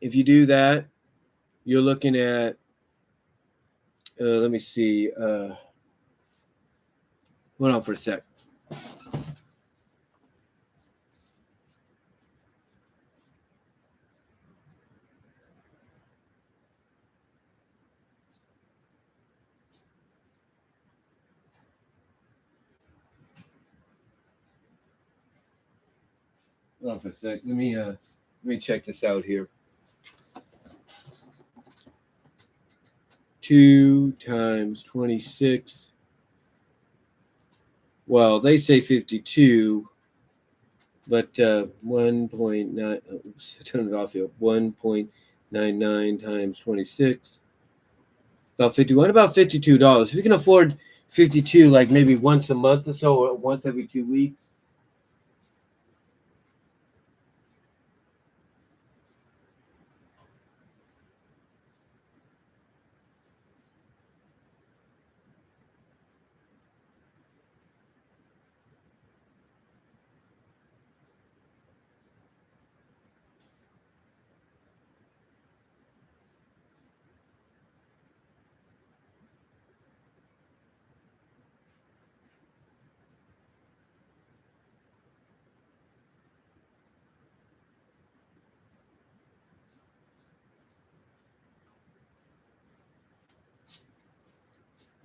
if you do that, you're looking at let me see. Hold on for a sec. Hold on for a sec. Let me check this out here. 2 times 26. Well, they say 52, but 1.9. Oops, turn it off here. 1.99 times 26. About 51. About $52. If you can afford 52, like maybe once a month or so, or once every 2 weeks.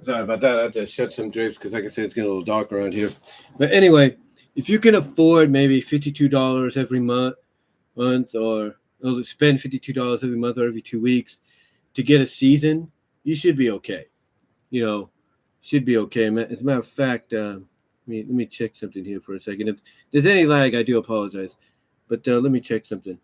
Sorry about that. I have to shut some drapes because, like I said, it's getting a little dark around here. But anyway, if you can afford maybe $52 every month, or spend $52 every month or every 2 weeks to get a season, you should be okay. Should be okay. As a matter of fact, let me check something here for a second. If there's any lag, I do apologize. But let me check something.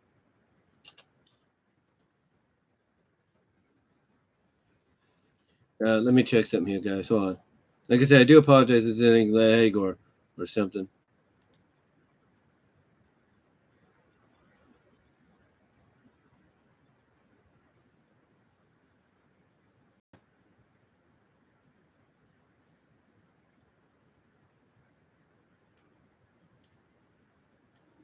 Let me check something here, guys. Hold on. Like I said, I do apologize if there's any lag or something.